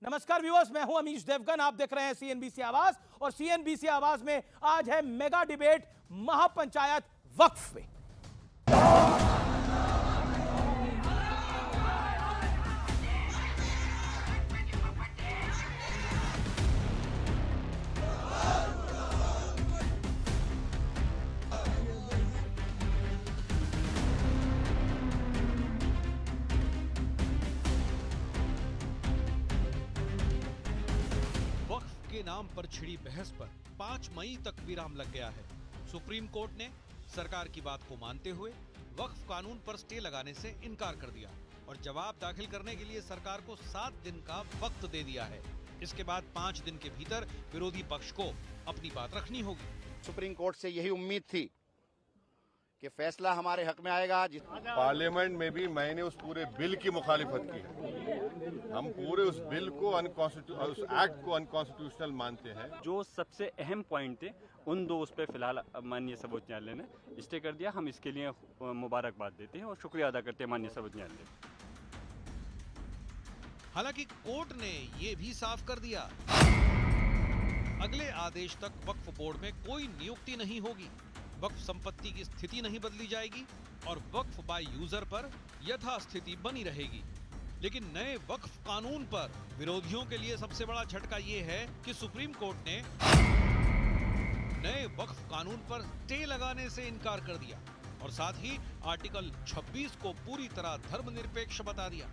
नमस्कार व्यूअर्स, मैं हूं अमीश देवगन। आप देख रहे हैं सीएनबीसी आवाज और सीएनबीसी आवाज में आज है मेगा डिबेट महापंचायत वक्फ पे। के नाम पर छिड़ी बहस पर 5 मई तक विराम लग गया है। सुप्रीम कोर्ट ने सरकार की बात को मानते हुए वक्फ कानून पर स्टे लगाने से इनकार कर दिया और जवाब दाखिल करने के लिए सरकार को 7 दिन का वक्त दे दिया है। इसके बाद 5 दिन के भीतर विरोधी पक्ष को अपनी बात रखनी होगी। सुप्रीम कोर्ट से यही उम्मीद थी कि फैसला हमारे हक में आएगा। पार्लियामेंट में भी मैंने उस पूरे बिल की मुखालिफत की है। हम पूरे उस बिल को उस एक्ट को अनकॉन्स्टिट्यूशनल मानते हैं। जो सबसे अहम पॉइंट थे उन दो उस पर फिलहाल माननीय सर्वोच्च न्यायालय ने स्टे कर दिया। हम इसके लिए मुबारकबाद देते हैं और शुक्रिया अदा करते हैं माननीय सर्वोच्च न्यायालय। हालांकि कोर्ट ने ये भी साफ कर दिया, अगले आदेश तक वक्फ बोर्ड में कोई नियुक्ति नहीं होगी, वक्फ संपत्ति की स्थिति नहीं बदली जाएगी और वक्फ बाय यूजर पर यथास्थिति बनी रहेगी। लेकिन नए वक्फ कानून पर विरोधियों के लिए सबसे बड़ा झटका ये है कि सुप्रीम कोर्ट ने नए वक्फ कानून पर स्टे लगाने से इनकार कर दिया और साथ ही आर्टिकल 26 को पूरी तरह धर्मनिरपेक्ष बता दिया।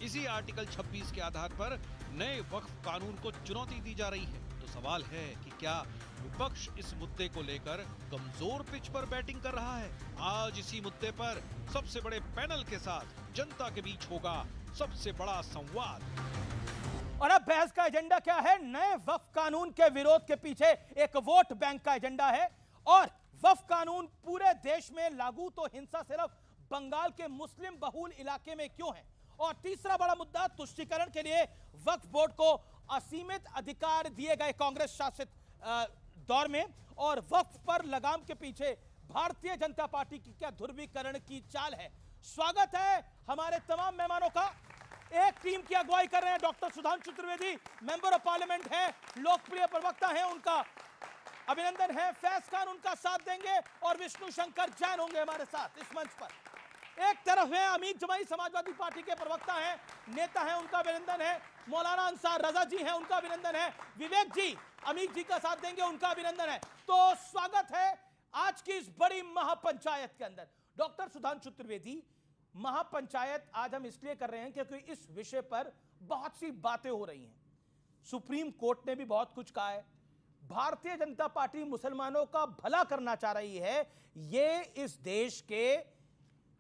इसी आर्टिकल 26 के आधार पर नए वक्फ कानून को चुनौती दी जा रही है। तो सवाल है कि क्या विपक्ष इस मुद्दे को लेकर कमजोर पिच पर बैटिंग कर रहा है? आज इसी मुद्दे पर सबसे बड़े पैनल के साथ जनता के बीच होगा सबसे बड़ा संवाद। और अब बहस का एजेंडा क्या है? नए वक्फ कानून के विरोध के पीछे एक वोट बैंक का एजेंडा है और वक्फ कानून पूरे देश में लागू तो हिंसा सिर्फ बंगाल के मुस्लिम बहुल इलाके में क्यों है? और तीसरा बड़ा मुद्दा, तुष्टीकरण के लिए वक्फ बोर्ड को असीमित अधिकार दिए गए कांग्रेस शासित दौर में और वक्फ पर लगाम के पीछे भारतीय जनता पार्टी की क्या ध्रुवीकरण की चाल है? स्वागत है हमारे तमाम मेहमानों का। एक टीम की अगुवाई कर रहे हैं doctor Sudhanshu Trivedi, member of parliament हैं, लोकप्रिय प्रवक्ता हैं, उनका अभिनंदन है। फैज खान उनका साथ देंगे और विष्णु शंकर जैन होंगे हमारे साथ इस मंच पर। एक तरफ है अमीर जमाई, समाजवादी पार्टी के प्रवक्ता हैं, नेता हैं, उनका अभिनंदन है। मौलाना अंसार रजा जी हैं, उनका अभिनंदन है। विवेक जी अमीर जी का साथ देंगे, उनका अभिनंदन है। तो स्वागत है आज की इस बड़ी महापंचायत के अंदर। डॉक्टर सुधांशु त्रिवेदी, महापंचायत आज हम इसलिए कर रहे हैं क्योंकि इस विषय पर बहुत सी बातें हो रही हैं। सुप्रीम कोर्ट ने भी बहुत कुछ कहा है। भारतीय जनता पार्टी मुसलमानों का भला करना चाह रही है। ये इस देश के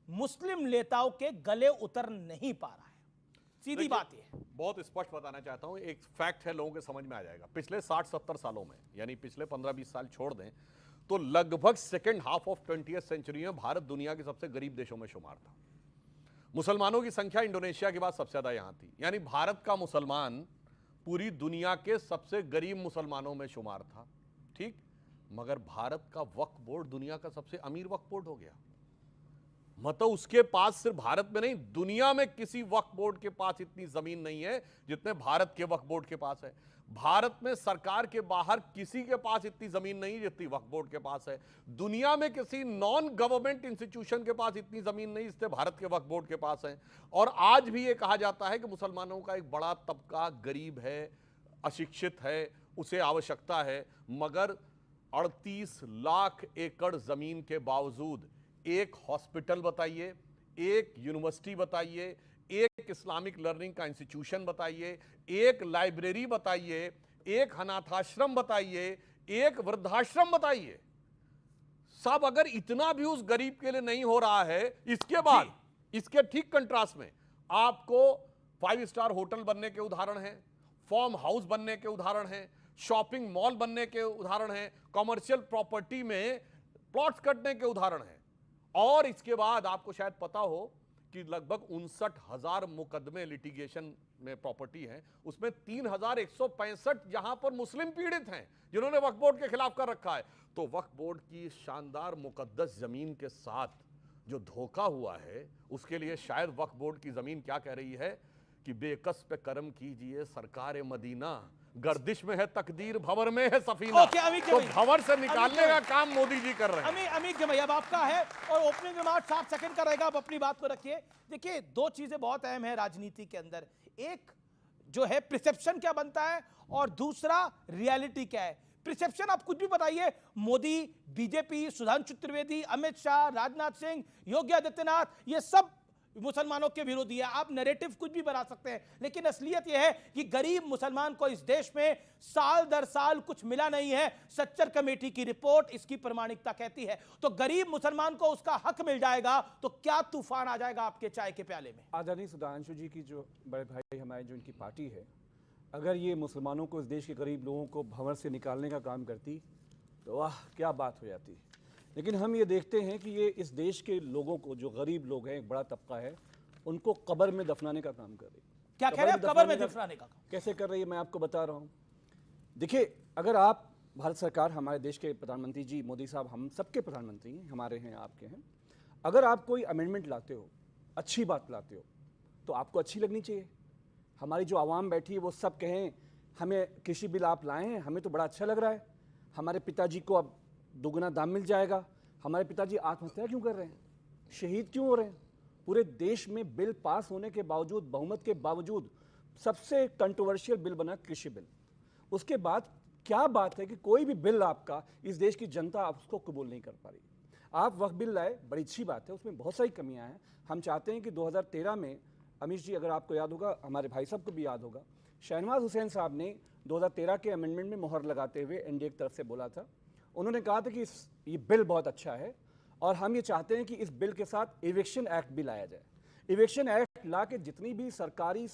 मुस्लिम नेताओं के गले उतर नहीं पा रहा है। सीधी बात है। बहुत स्पष्ट बताना चाहता हूं, एक फैक्ट है, लोगों के समझ में आ जाएगा। पिछले 60-70 सालों में, यानी पिछले 15-20 साल छोड़ दें तो लगभग second half of 20th century में भारत दुनिया के सबसे गरीब देशों में शुमार था। मुसलमानों की संख्या इंडोनेशिया के बाद सबसे ज्यादा यहां थी, यानी भारत का मुसलमान पूरी दुनिया के सबसे गरीब मुसलमानों में शुमार था। ठीक, मगर भारत का वक्फ बोर्ड दुनिया का सबसे अमीर वक्फ बोर्ड हो गया। मतलब उसके पास सिर्फ भारत में नहीं, दुनिया में किसी वक्फ बोर्ड के पास इतनी जमीन नहीं है जितने भारत के वक्फ बोर्ड के पास है। भारत में सरकार के बाहर किसी के पास इतनी जमीन नहीं जितनी वक्फ बोर्ड के पास है। दुनिया में किसी नॉन गवर्नमेंट इंस्टीट्यूशन के पास इतनी जमीन नहीं जितने भारत के वक्फ बोर्ड के पास है। और आज भी ये कहा जाता है कि मुसलमानों का एक बड़ा तबका गरीब है, अशिक्षित है, उसे आवश्यकता है, मगर 38 लाख एकड़ जमीन के बावजूद एक हॉस्पिटल बताइए, एक यूनिवर्सिटी बताइए, एक इस्लामिक लर्निंग का इंस्टीट्यूशन बताइए, एक लाइब्रेरी बताइए, एक अनाथाश्रम बताइए, एक वृद्धाश्रम बताइए। सब अगर इतना भी उस गरीब के लिए नहीं हो रहा है, इसके बाद इसके ठीक कंट्रास्ट में आपको 5 स्टार होटल बनने के उदाहरण हैं, फार्म हाउस बनने के उदाहरण हैं, शॉपिंग मॉल बनने के उदाहरण हैं, कमर्शियल प्रॉपर्टी में प्लॉट्स कटने के उदाहरण हैं। और इसके बाद आपको शायद पता हो कि लगभग 59,000 मुकदमे लिटिगेशन में प्रॉपर्टी हैं, उसमें 3,165 जहां पर मुस्लिम पीड़ित हैं जिन्होंने वक्फ बोर्ड के खिलाफ कर रखा है। तो वक्फ बोर्ड की शानदार मुकद्दस जमीन के साथ जो धोखा हुआ है, उसके लिए शायद वक्फ बोर्ड की जमीन क्या कह रही है कि बेकस पे कर्म कीजिए सरकार मदीना, गर्दिश में है तकदीर, भंवर में है सफीना। ओके, अमित के तो भाई। भंवर से निकालने का अमित काम मोदी जी कर रहे हैं। अमित के भाई अब आपका है और ओपनिंग रिमार्क 7 सेकंड का रहेगा, आप अपनी बात को रखिए। देखिए, दो चीजें बहुत अहम है राजनीति के अंदर, एक जो है प्रिसेप्शन क्या बनता है और दूसरा रियलिटी क्या है। प्रिसेप्शन आप कुछ भी बताइए, मोदी, बीजेपी, सुधांशु त्रिवेदी, अमित शाह, राजनाथ सिंह, योगी आदित्यनाथ, ये सब मुसलमानों के विरोधी है। आप नैरेटिव कुछ भी बना सकते हैं, लेकिन असलियत यह है कि गरीब मुसलमान को इस देश में साल दर साल कुछ मिला नहीं है। सच्चर कमेटी की रिपोर्ट इसकी प्रामाणिकता कहती है। तो गरीब मुसलमान को उसका हक मिल जाएगा तो क्या तूफान आ जाएगा आपके चाय के प्याले में। आदरणीय सुधांशु जी की जो बड़े भाई हमारे जो इनकी पार्टी है, अगर ये मुसलमानों को, इस देश के गरीब लोगों को भंवर से निकालने का काम करती तो वाह क्या बात हो जाती। लेकिन हम ये देखते हैं कि ये इस देश के लोगों को, जो गरीब लोग हैं, एक बड़ा तबका है, उनको कब्र में दफनाने का काम कर रही है। क्या कह रहे हैं कब्र में दफनाने का? कैसे कर रही है मैं आपको बता रहा हूँ। देखिए, अगर आप, भारत सरकार, हमारे देश के प्रधानमंत्री जी मोदी साहब, हम सबके प्रधानमंत्री हैं, हमारे हैं, आपके हैं, अगर आप कोई अमेंडमेंट लाते हो, अच्छी बात लाते हो, तो आपको अच्छी लगनी चाहिए। हमारी जो आवाम बैठी है वो सब कहें हमें कृषि बिल आप लाए हैं, हमें तो बड़ा अच्छा लग रहा है, हमारे पिताजी को अब दोगुना दाम मिल जाएगा, हमारे पिताजी आत्महत्या क्यों कर रहे हैं, शहीद क्यों हो रहे हैं। पूरे देश में बिल पास होने के बावजूद, बहुमत के बावजूद, सबसे कंट्रोवर्शियल बिल बना कृषि बिल। उसके बाद क्या बात है कि कोई भी बिल आपका, इस देश की जनता उसको कबूल नहीं कर पा रही। आप वक्फ बिल लाए, बड़ी अच्छी बात है, उसमें बहुत सारी कमियां हैं। हम चाहते हैं कि 2013 में, अमीश जी अगर आपको याद होगा, हमारे भाई साहब को भी याद होगा, शहनवाज हुसैन साहब ने 2013 के अमेंडमेंट में मोहर लगाते हुए एनडीए की तरफ से बोला था, उन्होंने कहा था कि ये बिल बहुत अच्छा है और हम ये चाहते हैं कि इस बिल के साथ इविक्शन एक्ट भी लाया जाए। इविक्शन एक्ट ला के जितनी भी सरकारी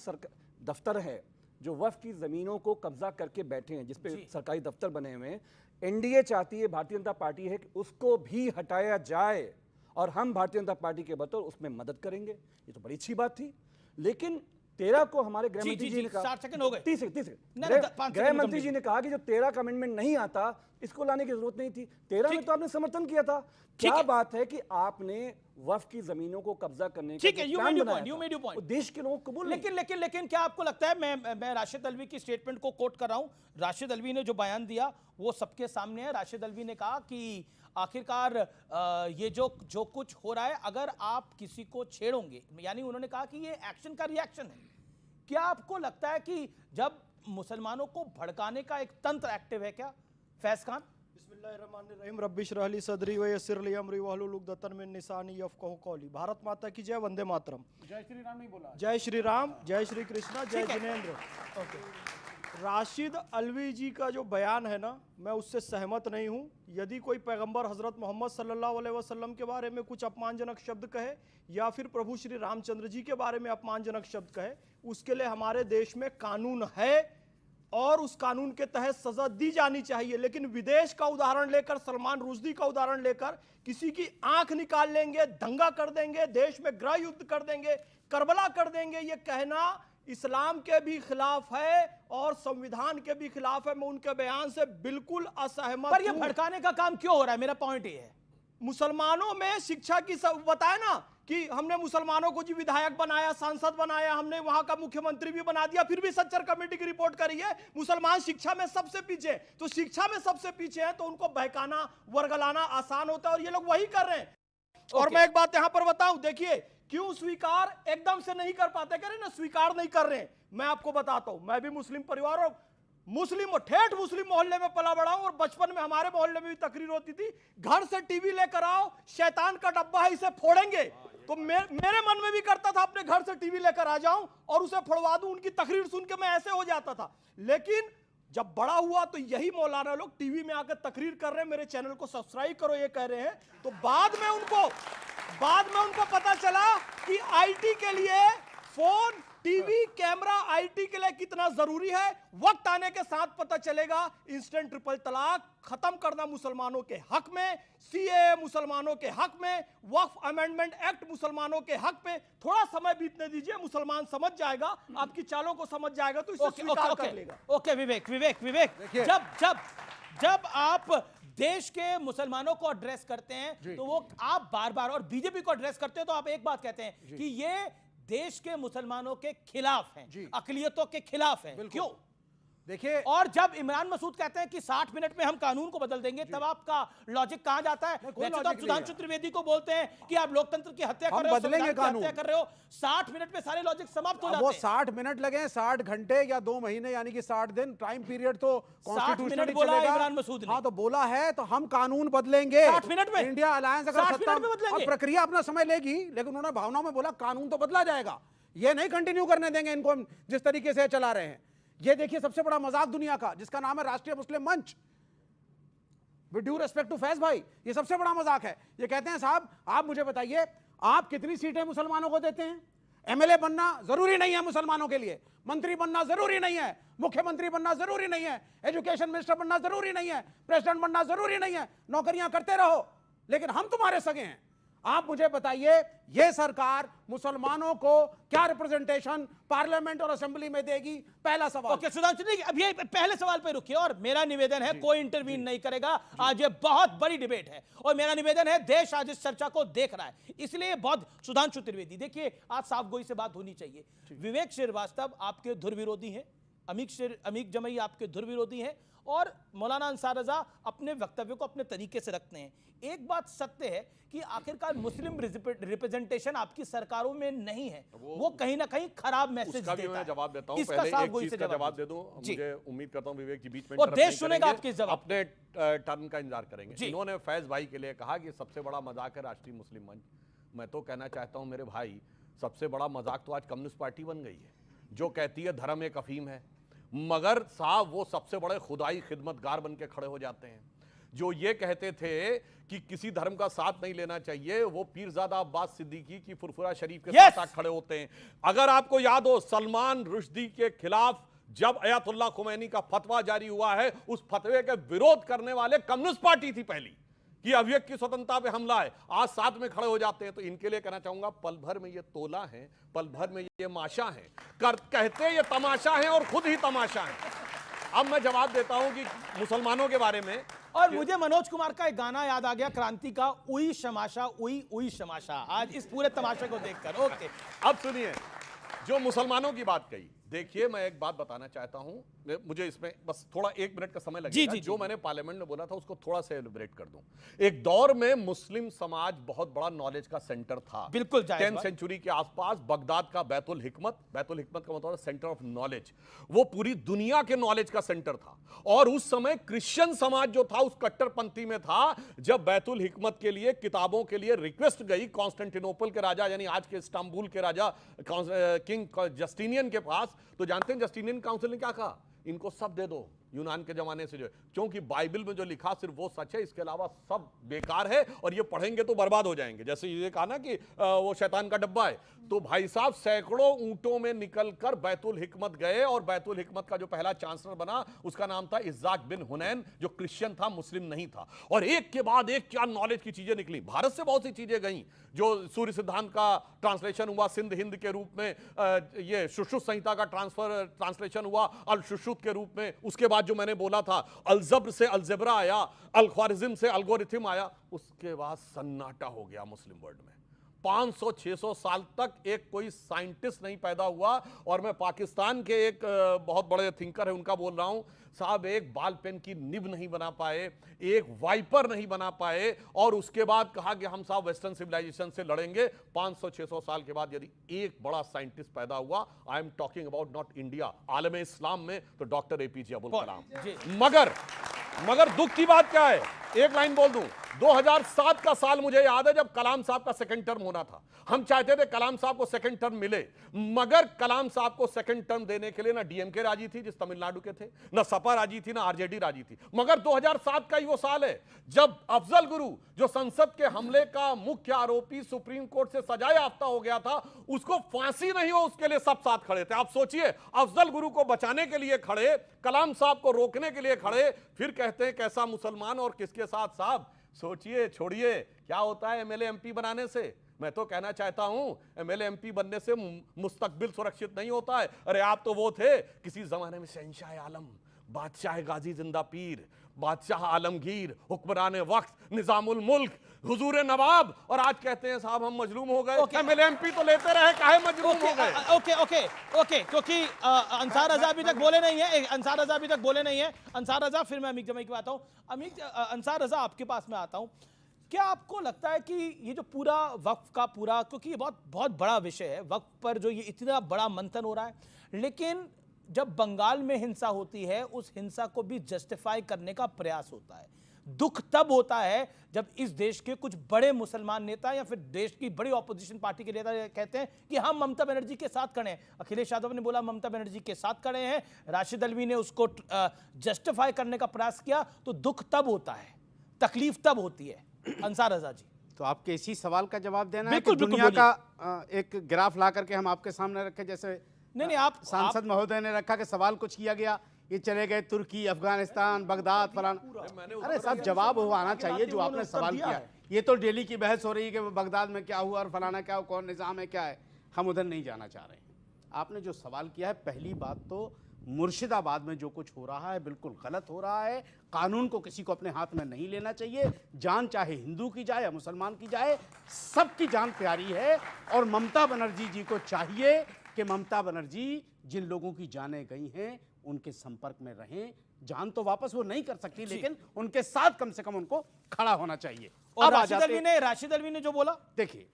दफ्तर है जो वक्फ की ज़मीनों को कब्जा करके बैठे हैं, जिस पे सरकारी दफ्तर बने हुए हैं, एनडीए चाहती है, भारतीय जनता पार्टी है कि उसको भी हटाया जाए और हम भारतीय जनता पार्टी के बतौर उसमें मदद करेंगे। ये तो बड़ी अच्छी बात थी। लेकिन 13 को हमारे गृह मंत्री जी ने कहा, 60 सेकंड हो गए, 30 गृह मंत्री जी ने कहा कि जो 13 का अमेंडमेंट नहीं आता, इसको लाने की जरूरत नहीं थी। 13 में तो आपने समर्थन किया था। क्या बात है कि आपने वक्फ की जमीनों को कब्जा करने का प्लान बनाया था, देश के लोगों को कबूल। लेकिन क्या आपको लगता है, मैं राशिद अल्वी की स्टेटमेंट को कोट कर रहा हूं, राशिद अल्वी ने जो बयान दिया वो सबके सामने है। राशिद अल्वी ने कहा कि आखिरकार ये जो कुछ हो रहा है, अगर आप किसी को छेड़ोगे, यानी उन्होंने कहा कि ये एक्शन का रिएक्शन है। क्या आपको लगता है कि जब मुसलमानों को भड़काने का एक तंत्र एक्टिव है क्या? फैज खान। बिस्मिल्लाहिर्रहमानिर्रहीम, रब्बिश रहली सदरी व यस्सिर ली अमरी वहलुल उक़दतन मिन लिसानी यफ़क़हू क़ौली। भारत माता की जय, वंदे मातरम। जय श्री राम नहीं बोला, जय श्री राम, जय श्री कृष्णा, जय जिनेंद्र। राशिद अल्वी जी का जो बयान है ना, मैं उससे सहमत नहीं हूँ। यदि कोई पैगंबर हजरत मोहम्मद सल्लल्लाहु अलैहि वसल्लम के बारे में कुछ अपमानजनक शब्द कहे या फिर प्रभु श्री रामचंद्र जी के बारे में अपमानजनक शब्द कहे, उसके लिए हमारे देश में कानून है और उस कानून के तहत सजा दी जानी चाहिए। लेकिन विदेश का उदाहरण लेकर, सलमान रुश्दी का उदाहरण लेकर किसी की आंख निकाल लेंगे, दंगा कर देंगे, देश में गृह युद्ध कर देंगे, करबला कर देंगे, ये कहना इस्लाम के भी खिलाफ है और संविधान के भी खिलाफ है। मैं उनके बयान से बिल्कुल असहमत पर ये भड़काने का काम क्यों हो रहा है, मेरा पॉइंट ये है। मुसलमानों में शिक्षा की सब बताया ना कि हमने मुसलमानों को जी विधायक बनाया, सांसद बनाया, हमने वहां का मुख्यमंत्री भी बना दिया, फिर भी सच्चर कमेटी की रिपोर्ट करी है मुसलमान शिक्षा में सबसे पीछे। तो शिक्षा में सबसे पीछे है तो उनको बहकाना, वर्गलाना आसान होता है और ये लोग वही कर रहे हैं। और मैं एक बात यहां पर बताऊं, देखिए क्यों स्वीकार एकदम से नहीं कर पाते, कह रहे ना स्वीकार नहीं कर रहे हैं। मैं आपको बताता हूं, मैं भी मुस्लिम परिवार और ठेठ मुस्लिम मोहल्ले में पला बड़ा हूं और बचपन में हमारे मोहल्ले में भी तकरीर होती थी, घर से टीवी लेकर आओ, शैतान का डब्बा है, इसे फोड़ेंगे। तो मेरे मन में भी करता था अपने घर से टीवी लेकर आ जाऊं और उसे फोड़वा दूं। उनकी तकरीर सुन के मैं ऐसे हो जाता था। लेकिन जब बड़ा हुआ तो यही मौलाना लोग टीवी में आकर तकरीर कर रहे हैं, मेरे चैनल को सब्सक्राइब करो ये कह रहे हैं। तो बाद में उनको पता चला कि आईटी के लिए फोन, टीवी, कैमरा आईटी के लिए कितना जरूरी है। वक्त आने के साथ पता चलेगा। इंस्टेंट ट्रिपल तलाक खत्म करना मुसलमानों के हक में, सीए मुसलमानों के हक में, वक्फ अमेंडमेंट एक्ट मुसलमानों के हक पे। थोड़ा समय बीतने दीजिए, मुसलमान समझ जाएगा, आपकी चालों को समझ जाएगा तो इसे स्वीकार कर लेगा। ओके विवेक, जब आप देश के मुसलमानों को एड्रेस करते हैं तो वो आप बार बार, और बीजेपी को एड्रेस करते हैं तो आप एक बात कहते हैं कि ये देश के मुसलमानों के खिलाफ हैं, जी। अकलियतों के खिलाफ हैं। क्यों? देखिए, और जब इमरान मसूद कहते हैं कि 60 मिनट में हम कानून को बदल देंगे, तब आपका लॉजिक कहां जाता है? कोई वैसे तो लॉजिक आप नहीं सुधांशु है। त्रिवेदी को बोलते हैं कि आप लोकतंत्र की हत्या हम कर रहे हो, बदलेंगे संविधान की कानून। हत्या कर रहे हो। 60 मिनट में सारे लॉजिक समाप्त हो अब जाते वो हैं। 60 मिनट लगे, 60 घंटे या 2 महीने, यानी कि 60 दिन, टाइम पीरियड तो 60 कॉन्स्टिट्यूशनली मिनट बोला चलेगा। इमरान मसूद ने। हाँ, तो बोला है तो हम कानून बदलेंगे 60 मिनट में? इंडिया अलायंस अगर 60 सत्ता मिनट में बदलेंगे? और प्रक्रिया अपना समय लेगी, लेकिन उन्होंने भावनाओं में बोला कानून तो बदला जाएगा। ये नहीं कंटिन्यू करने देंगे इनको हम जिस तरीके से चला रहे हैं। ये देखिए सबसे बड़ा मजाक दुनिया का, जिसका नाम है Rashtriya Muslim Manch, with due respect to Faiz भाई, ये सबसे बड़ा मजाक है। ये कहते हैं साहब आप मुझे बताइए आप कितनी सीटें मुसलमानों को देते हैं? एमएलए बनना जरूरी नहीं है मुसलमानों के लिए, मंत्री बनना जरूरी नहीं है, मुख्यमंत्री बनना जरूरी नहीं है, एजुकेशन मिनिस्टर बनना जरूरी नहीं है, प्रेसिडेंट बनना जरूरी नहीं है, नौकरियां करते रहो, लेकिन हम तुम्हारे सगे हैं। आप मुझे बताइए ये सरकार मुसलमानों को क्या रिप्रेजेंटेशन पार्लियामेंट और असेंबली में देगी? पहला सवाल। ओके सुधांशु जी, अब ये पहले सवाल पे रुकिए, और मेरा निवेदन है कोई इंटरवीन नहीं करेगा। आज ये बहुत बड़ी डिबेट है और मेरा निवेदन है देश आज इस चर्चा को देख रहा है, इसलिए बहुत सुधांशु त्रिवेदी देखिए आज साफ गोई से बात होनी चाहिए। विवेक श्रीवास्तव आपके धुर विरोधी हैं, अमीक जमई आपके धुर विरोधी हैं, और मौलाना अंसार रजा अपने वक्तव्य को अपने तरीके से रखते हैं। एक बात सत्य है कि आखिरकार मुस्लिम रिप्रेजेंटेशन आपकी सरकारों में नहीं है, वो कहीं ना कहीं खराब मैसेज उसका भी देता मैं है। जवाब देता हूं। इसका पहले साफ एक गोई चीज से का जवाब दे दीजिए। दूं, जी। मुझे उम्मीद करता हूं विवेक जी बीच में और interrupt देश नहीं सुनेगा करेंगे, आपके जवाब। अपने टर्न का इंतजार करेंगे। जी। इन्होंने फैज भाई के लिए कहा कि सबसे बड़ा मजाक है राष्ट्रीय मुस्लिम मंच। मैं तो कहना चाहता हूं मेरे भाई, सबसे बड़ा मजाक तो आज कम्युनिस्ट पार्टी बन गई है, जो कहती है धर्म एक अफीम है, मगर साहब वो सबसे बड़े खुदाई खिदमतगार बन के खड़े हो जाते हैं। जो ये कहते थे कि किसी धर्म का साथ नहीं लेना चाहिए, वो पीरजादा अब्बास सिद्दीकी की फुरफुरा शरीफ के Yes! साथ खड़े होते हैं। अगर आपको याद हो, सलमान रुश्दी के खिलाफ जब अयातुल्लाह खुमैनी का फतवा जारी हुआ है, उस फतवे के विरोध करने वाले कम्युनिस्ट पार्टी थी पहली, कि अभिव्यक्ति की स्वतंत्रता पे हमला है, आज साथ में खड़े हो जाते हैं। तो इनके लिए कहना चाहूंगा, पल भर में ये तोला है, पल भर में ये माशा है, कहते ये तमाशा है और खुद ही तमाशा है। अब मैं जवाब देता हूं कि मुसलमानों के बारे में, और मुझे मनोज कुमार का एक गाना याद आ गया, क्रांति का, उई शमाशा उई उई शमाशा, आज इस पूरे तमाशे को देखकर। ओके अब सुनिए, जो मुसलमानों की बात कही, देखिए मैं एक बात बताना चाहता हूं, मुझे इसमें बस थोड़ा 1 मिनट का समय लगेगा। जी, जो मैंने पार्लियामेंट में बोला था उसको थोड़ा सा एलिब्रेट कर दूं। एक दौर में मुस्लिम समाज बहुत बड़ा नॉलेज का सेंटर था, बिल्कुल जायज 10th बात। सेंचुरी के आसपास बगदाद का बैतुल हिकमत का मतलब सेंटर ऑफ नॉलेज, वो पूरी दुनिया के नॉलेज का सेंटर था। और उस समय क्रिश्चियन समाज जो था उस कट्टरपंथी में था। जब बैतुल हिकमत के लिए किताबों के लिए रिक्वेस्ट गई कॉन्स्टेंटिनोपल के राजा, यानी आज के इस्तांबुल के राजा किंग जस्टिनियन के पास, तो जानते हैं जस्टिनियन काउंसिल ने क्या कहा? इनको सब दे दो, यूनान के जमाने से जो है, क्योंकि बाइबल में जो लिखा सिर्फ वो सच है, इसके अलावा सब बेकार है और ये पढ़ेंगे तो बर्बाद हो जाएंगे। जैसे ये कहा ना कि वो शैतान का डब्बा है, तो भाई साहब सैकड़ों ऊंटों में निकलकर बैतुल हिकमत गए, और बैतुल हिकमत का जो पहला चांसलर बना उसका नाम था इज़ाक बिन हुनैन, जो क्रिश्चियन था, मुस्लिम नहीं था। और एक के बाद एक क्या नॉलेज की चीजें निकली। भारत से बहुत सी चीजें गई, जो सूर्य सिद्धांत का ट्रांसलेशन हुआ सिंध हिंद के रूप में, ये सुश्रुत संहिता का ट्रांसलेशन हुआ अल सुश्रुत के रूप में। उसके बाद जो मैंने बोला था, अलजब्र से अलजेब्रा आया, अल ख्वारिज्म से अलगोरिथम आया। उसके बाद सन्नाटा हो गया मुस्लिम वर्ल्ड में। 500-600 साल तक एक कोई साइंटिस्ट नहीं पैदा हुआ। और मैं पाकिस्तान के एक बहुत बड़े थिंकर है उनका बोल रहा हूं, साहब एक बाल पेन की निब नहीं बना पाए, एक वाइपर नहीं बना पाए, और उसके बाद कहा कि हम साहब वेस्टर्न सिविलाइजेशन से लड़ेंगे। 500-600 साल के बाद यदि एक बड़ा साइंटिस्ट पैदा हुआ, I am talking about not India, आलम इस्लाम में, तो डॉक्टर APJ अब्दुल कलाम। मगर दुख की बात क्या है, एक लाइन बोल दूं, 2007 का साल मुझे याद है जब कलाम साहब का सेकंड टर्म होना था। हम चाहते थे कलाम साहब को सेकंड टर्म मिले, मगर कलाम साहब को सेकंड टर्म देने के लिए ना DMK राजी थी, जिस तमिलनाडु के थे, ना सपा राजी थी, ना RJD राजी थी। मगर 2007 का ही वो साल है जब अफजल गुरु, जो संसद के हमले का मुख्य आरोपी सुप्रीम कोर्ट से सजा याफ्ता हो गया था, उसको फांसी नहीं हो उसके लिए सब साथ खड़े थे। आप सोचिए, अफजल गुरु को बचाने के लिए खड़े, कलाम साहब को रोकने के लिए खड़े, फिर कहते हैं कैसा मुसलमान और किसके साथ। साहब सोचिए, छोड़िए क्या होता है MLA MP बनाने से। मैं तो कहना चाहता हूं MLA MP बनने से मुस्तकबिल सुरक्षित नहीं होता है। अरे आप तो वो थे किसी जमाने में शहंशाह आलम, बादशाह गाजी जिंदा पीर, बादशाह आलमगीर, हुक्मरान वक्त, निजामुल मुल्क, हुजूर नवाब, और आज कहते हैं साहब हम मजलूम हो गए। एमएलए एमपी तो लेते रहे, काहे मजलूम हो गए? ओके, क्योंकि अंसार रजा अभी तक बोले नहीं है, अंसार रजा अभी तक बोले नहीं है। अंसार रजा, फिर मैं अमीक जमाई की बात हूं। अंसार रजा, आपके पास मैं आता हूं। क्या आपको लगता है कि ये जो पूरा वक्फ का पूरा, क्योंकि ये बहुत बहुत बड़ा विषय है, वक्फ पर जो ये इतना बड़ा मंथन हो रहा है, लेकिन जब बंगाल में हिंसा होती है उस हिंसा को भी जस्टिफाई करने का प्रयास होता है। दुख तब होता है जब इस देश के कुछ बड़े मुसलमान नेता या फिर देश की बड़ी ऑपोजिशन पार्टी के नेता कहते हैं कि हम ममता बनर्जी के साथ खड़े हैं। अखिलेश यादव ने बोला ममता बनर्जी के साथ खड़े हैं, राशिद अल्वी ने उसको जस्टिफाई करने का प्रयास किया। तो दुख तब होता है, तकलीफ तब होती है। अंसार रजा जी, तो आपके इसी सवाल का जवाब देना है बिल्कुल, कि दुनिया का एक ग्राफ ला करके हम आपके सामने रखे, जैसे नहीं आप सांसद महोदय ने रखा कि सवाल कुछ किया गया, ये चले गए तुर्की, अफगानिस्तान, बगदाद, फलाना। अरे साहब, जवाब वो आना चाहिए जो आपने सवाल किया है। ये तो डेली की बहस हो रही है कि बगदाद में क्या हुआ और फलाना क्या हुआ, कौन निजाम है, क्या है। हम उधर नहीं जाना चाह रहे हैं। आपने जो सवाल किया है, पहली बात तो मुर्शिदाबाद में जो कुछ हो रहा है बिल्कुल गलत हो रहा है। कानून को किसी को अपने हाथ में नहीं लेना चाहिए। जान चाहे हिंदू की जाए या मुसलमान की जाए, सबकी जान प्यारी है। और ममता बनर्जी जी को चाहिए कि ममता बनर्जी जिन लोगों की जानें गई हैं उनके संपर्क में रहें। जान तो वापस वो नहीं कर सकती, लेकिन उनके साथ कम से कम उनको खड़ा होना चाहिए। और राशिद अल्वी ने जो बोला, देखिए,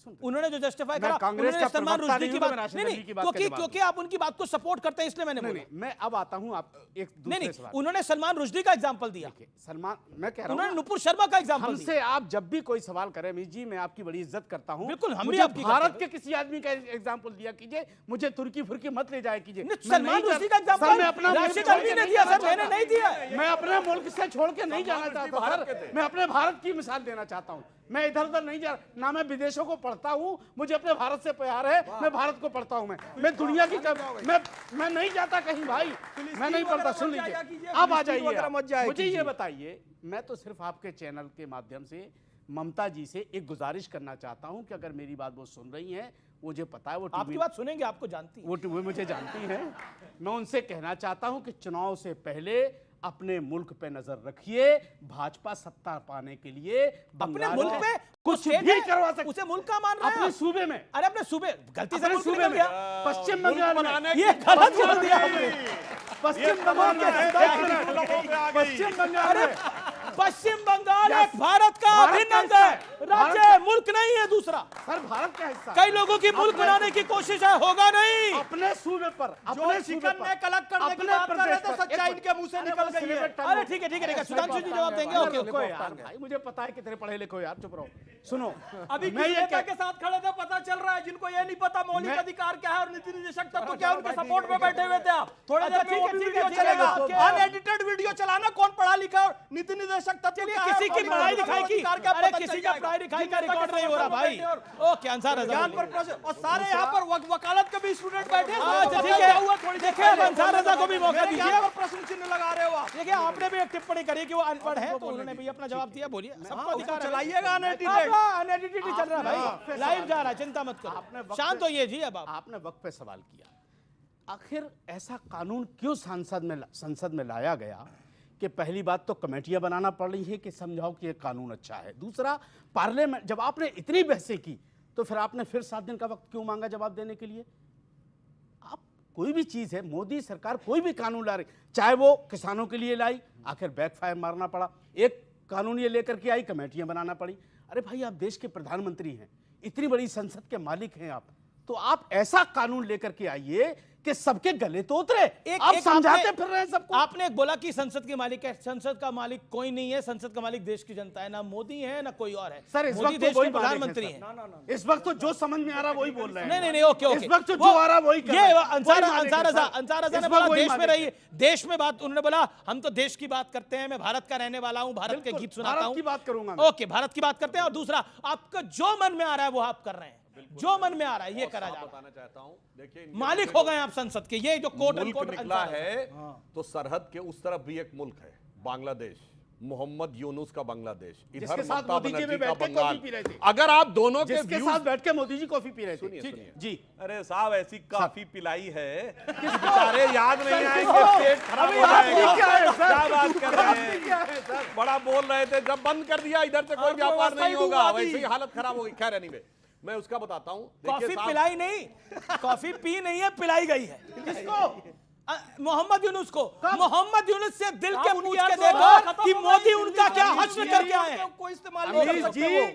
उन्होंने जो जस्टिफाई करा, कांग्रेस का सलमान प्रवक्ता रुश्दी की नहीं हूं, बात मैं नहीं, की बात के क्योंकि आप उनकी बात को सपोर्ट करते हैं इसलिए मैंने बोला। मैं अब आता हूं आप एक दूसरे सवाल। उन्होंने सलमान रुश्दी का एग्जांपल दिया, सलमान, मैं कह रहा हूं उन्होंने नुपुर शर्मा का एग्जांपल दिया। हमसे आप जब भी कोई सवाल करें अमीर जी, मैं आपकी बड़ी इज्जत करता हूं। बिल्कुल, हम भी मुझे आपकी भारत के किसी आदमी का एग्जांपल दिया कीजिए, मुझे तुर्की फुर्की मत ले जाया कीजिए। सलमान रुश्दी का एग्जांपल राशिद अल्वी ने दिया सर, मैंने नहीं दिया। मैं अपने मुल्क से छोड़ के नहीं जाना चाहता सर, मैं अपने भारत की मिसाल देना चाहता हूं। मैं इधर उधर नहीं जा, ना मैं विदेशों को पढ़ता हूं, मुझे अपने भारत से प्यार है, मैं भारत को पढ़ता हूं। मैं दुनिया की मैं नहीं जाता कहीं भाई, मैं नहीं पढ़ता। सुन लीजिए, अब आ जाइए, मुझे ये बताइए, मैं तो सिर्फ आपके चैनल के माध्यम से ममता जी से एक गुजारिश करना चाहता हूं कि अगर मेरी बात वो सुन रही हैं, मुझे पता है वो आपकी बात सुनेंगे, आपको जानती है, वो मुझे जानती हैं। मैं उनसे कहना चाहता हूं कि चुनाव से पहले अपने मुल्क पे नजर रखिए। भाजपा सत्ता पाने के लिए अपने मुल्क पे कुछ भी करवा सकते, उसे मुल्क का मान रहा है अपने सूबे में। अरे अपने सूबे, गलती से मुल्क सूबे निकल में, गया। पश्चिम बंगाल में ये गलत कर दिया आपने। पश्चिम बंगाल पश्चिम बंगाल एक भारत का अभिन्न अंग है, राज्य है, मुल्क नहीं है दूसरा। सर, भारत का हिस्सा। कई लोगों की मुल्क बनाने की कोशिश है, होगा नहीं। अपने सूबे पर, अपने चिकन में कलेक्ट करने की बात कर रहे थे, सच्चाई इनके मुंह से निकल गई है। अरे ठीक है, सुधांशु जी जवाब देंगे। ओके भाई, मुझे पता है कितने पढ़े लिखे हो यार, चुप रहो। सुनो, अभी किस नेता के साथ खड़े थे पता चल रहा है, जिनको ये नहीं पता मौलिक अधिकार क्या है और नीति निदेशक तक तो क्या उनके सपोर्ट में बैठे हुए थे आप। थोड़ी देर में वो भी वीडियो चलेगा, अनएडिटेड वीडियो चलाना, कौन पढ़ा लिखा और नीति निदेशक तक किसी की पढ़ाई लिखाई की, अरे किसी का पढ़ाई लिखाई का रिकॉर्ड नहीं हो रहा भाई। ओके, अंसार रजा और सारे यहाँ पर वकालत के भी स्टूडेंट बैठे हैं। देखिए, अंसार रजा को भी मौका दीजिए। प्रश्न चिन्ह लगा रहे हो आप। देखिए, आपने भी एक टिप्पणी करी कि वो अनपढ़ है, तो उन्होंने भी अपना जवाब दिया। बोलिए, सबको अधिकार है। चलाइएगा, अनएडिटेड चल रहा है भाई, लाइव जा रहा है, चिंता मत करो, शांत होइए जी। अब आपने वक्त पे सवाल किया, आखिर ऐसा कानून क्यों संसद में लाया गया कि पहली बात तो कमेटियां बनाना पड़ रही है कि समझाओ कि ये कानून अच्छा है। दूसरा, पार्लियामेंट, जब आपने इतनी बहसें की तो फिर आपने फिर 7 दिन का वक्त क्यों मांगा जवाब देने के लिए? आप कोई भी चीज़ है, मोदी सरकार कोई भी कानून ला रही, चाहे वो किसानों के लिए लाई, आखिर बैकफायर मारना पड़ा। एक कानून ये लेकर के आई, कमेटियां बनाना पड़ी। अरे भाई, आप देश के प्रधानमंत्री हैं, इतनी बड़ी संसद के मालिक हैं आप, तो आप ऐसा कानून लेकर के आइए कि सबके गले तो उतरे। आप समझाते फिर रहे हैं सबको। आपने एक बोला कि संसद के मालिक है, संसद का मालिक कोई नहीं है, संसद का मालिक देश की जनता है, ना मोदी है ना कोई और है। सर, इस वक्त देश के प्रधानमंत्री हैं। इस वक्त तो जो समझ में आ रहा वही बोल रहे हैं। नहीं, ओके, इस वक्त जो आ रहा वही ये अंसार रजा ने बोला देश में रहिए, देश में बात, उन्होंने बोला हम तो देश की बात करते हैं, मैं भारत का रहने वाला हूं, भारत के गीत सुनाता हूं, बात करूंगा। ओके, भारत की बात करते हैं। और दूसरा, आपका जो मन में आ रहा है वो आप कर रहे हैं, जो मन में आ रहा है ये करा जा रहा है। बताना चाहता हूं, देखिए, मालिक हो गए आप संसद के। ये जो कोर्ट निकला है तो सरहद के उस तरफ भी एक मुल्क है, बांग्लादेश, मोहम्मद यूनुस का बांग्लादेश, इधर जिसके साथ ममता मोदी जी बनर्जी में का बैठ के बंगाल। कॉफी पी रहे थे। अगर आप दोनों के जिसके views- साथ बैठ के मोदी जी कॉफी पी रहे थे। सुनिए, सुनिए। जी अरे साहब ऐसी काफी पिलाई है कि बेचारे याद नहीं आएंगे, पेट खराब हो जाएगा। क्या बात कर रहे हैं, बड़ा बोल रहे थे, जब बंद कर दिया इधर से कोई व्यापार नहीं होगा, वैसे ही हालत खराब होगी। खैर एनीवे, मैं उसका बताता हूँ। कॉफी पिलाई नहीं, कॉफी पी नहीं है, पिलाई गई है। किसको? मोहम्मद यूनुस को। मोहम्मद यूनुस से दिल के पूछ के देखो कि मोदी उनका क्या हश्र करके आए हैं। कोई इस्तेमाल नहीं कर अमीर सकते जी, वो।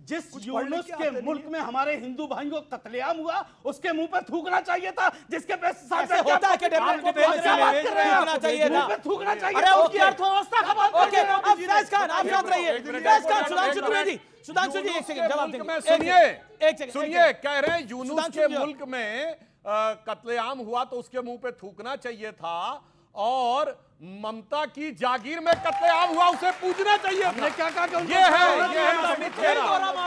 जिस यूनुस के मुल्क में हमारे हिंदू भाइयों को कत्लेआम हुआ, उसके मुंह पे थूकना चाहिए था। जिसके पे ऐसे होता है कि थूकना चाहिए था। थूकना चाहिए। अरे उसकी अर्थव्यवस्था खराब कर दिया। अब फैज खान आप शांत रहिए। फैज खान, सुधांशु त्रिवेदी, सुधांशु जी एक सेकंड जवाब देंगे। सुनिए, एक सेकंड सुनिए, कह रहे हैं यूनुस सुधांशु के जी, मुल्क में कत्लेआम हुआ तो उसके मुंह पे थूकना चाहिए था, और ममता की जागीर में कत्लेआम हुआ उसे पूजना चाहिए था। हमने क्या कहा कि उनको ये है अमित खेरा।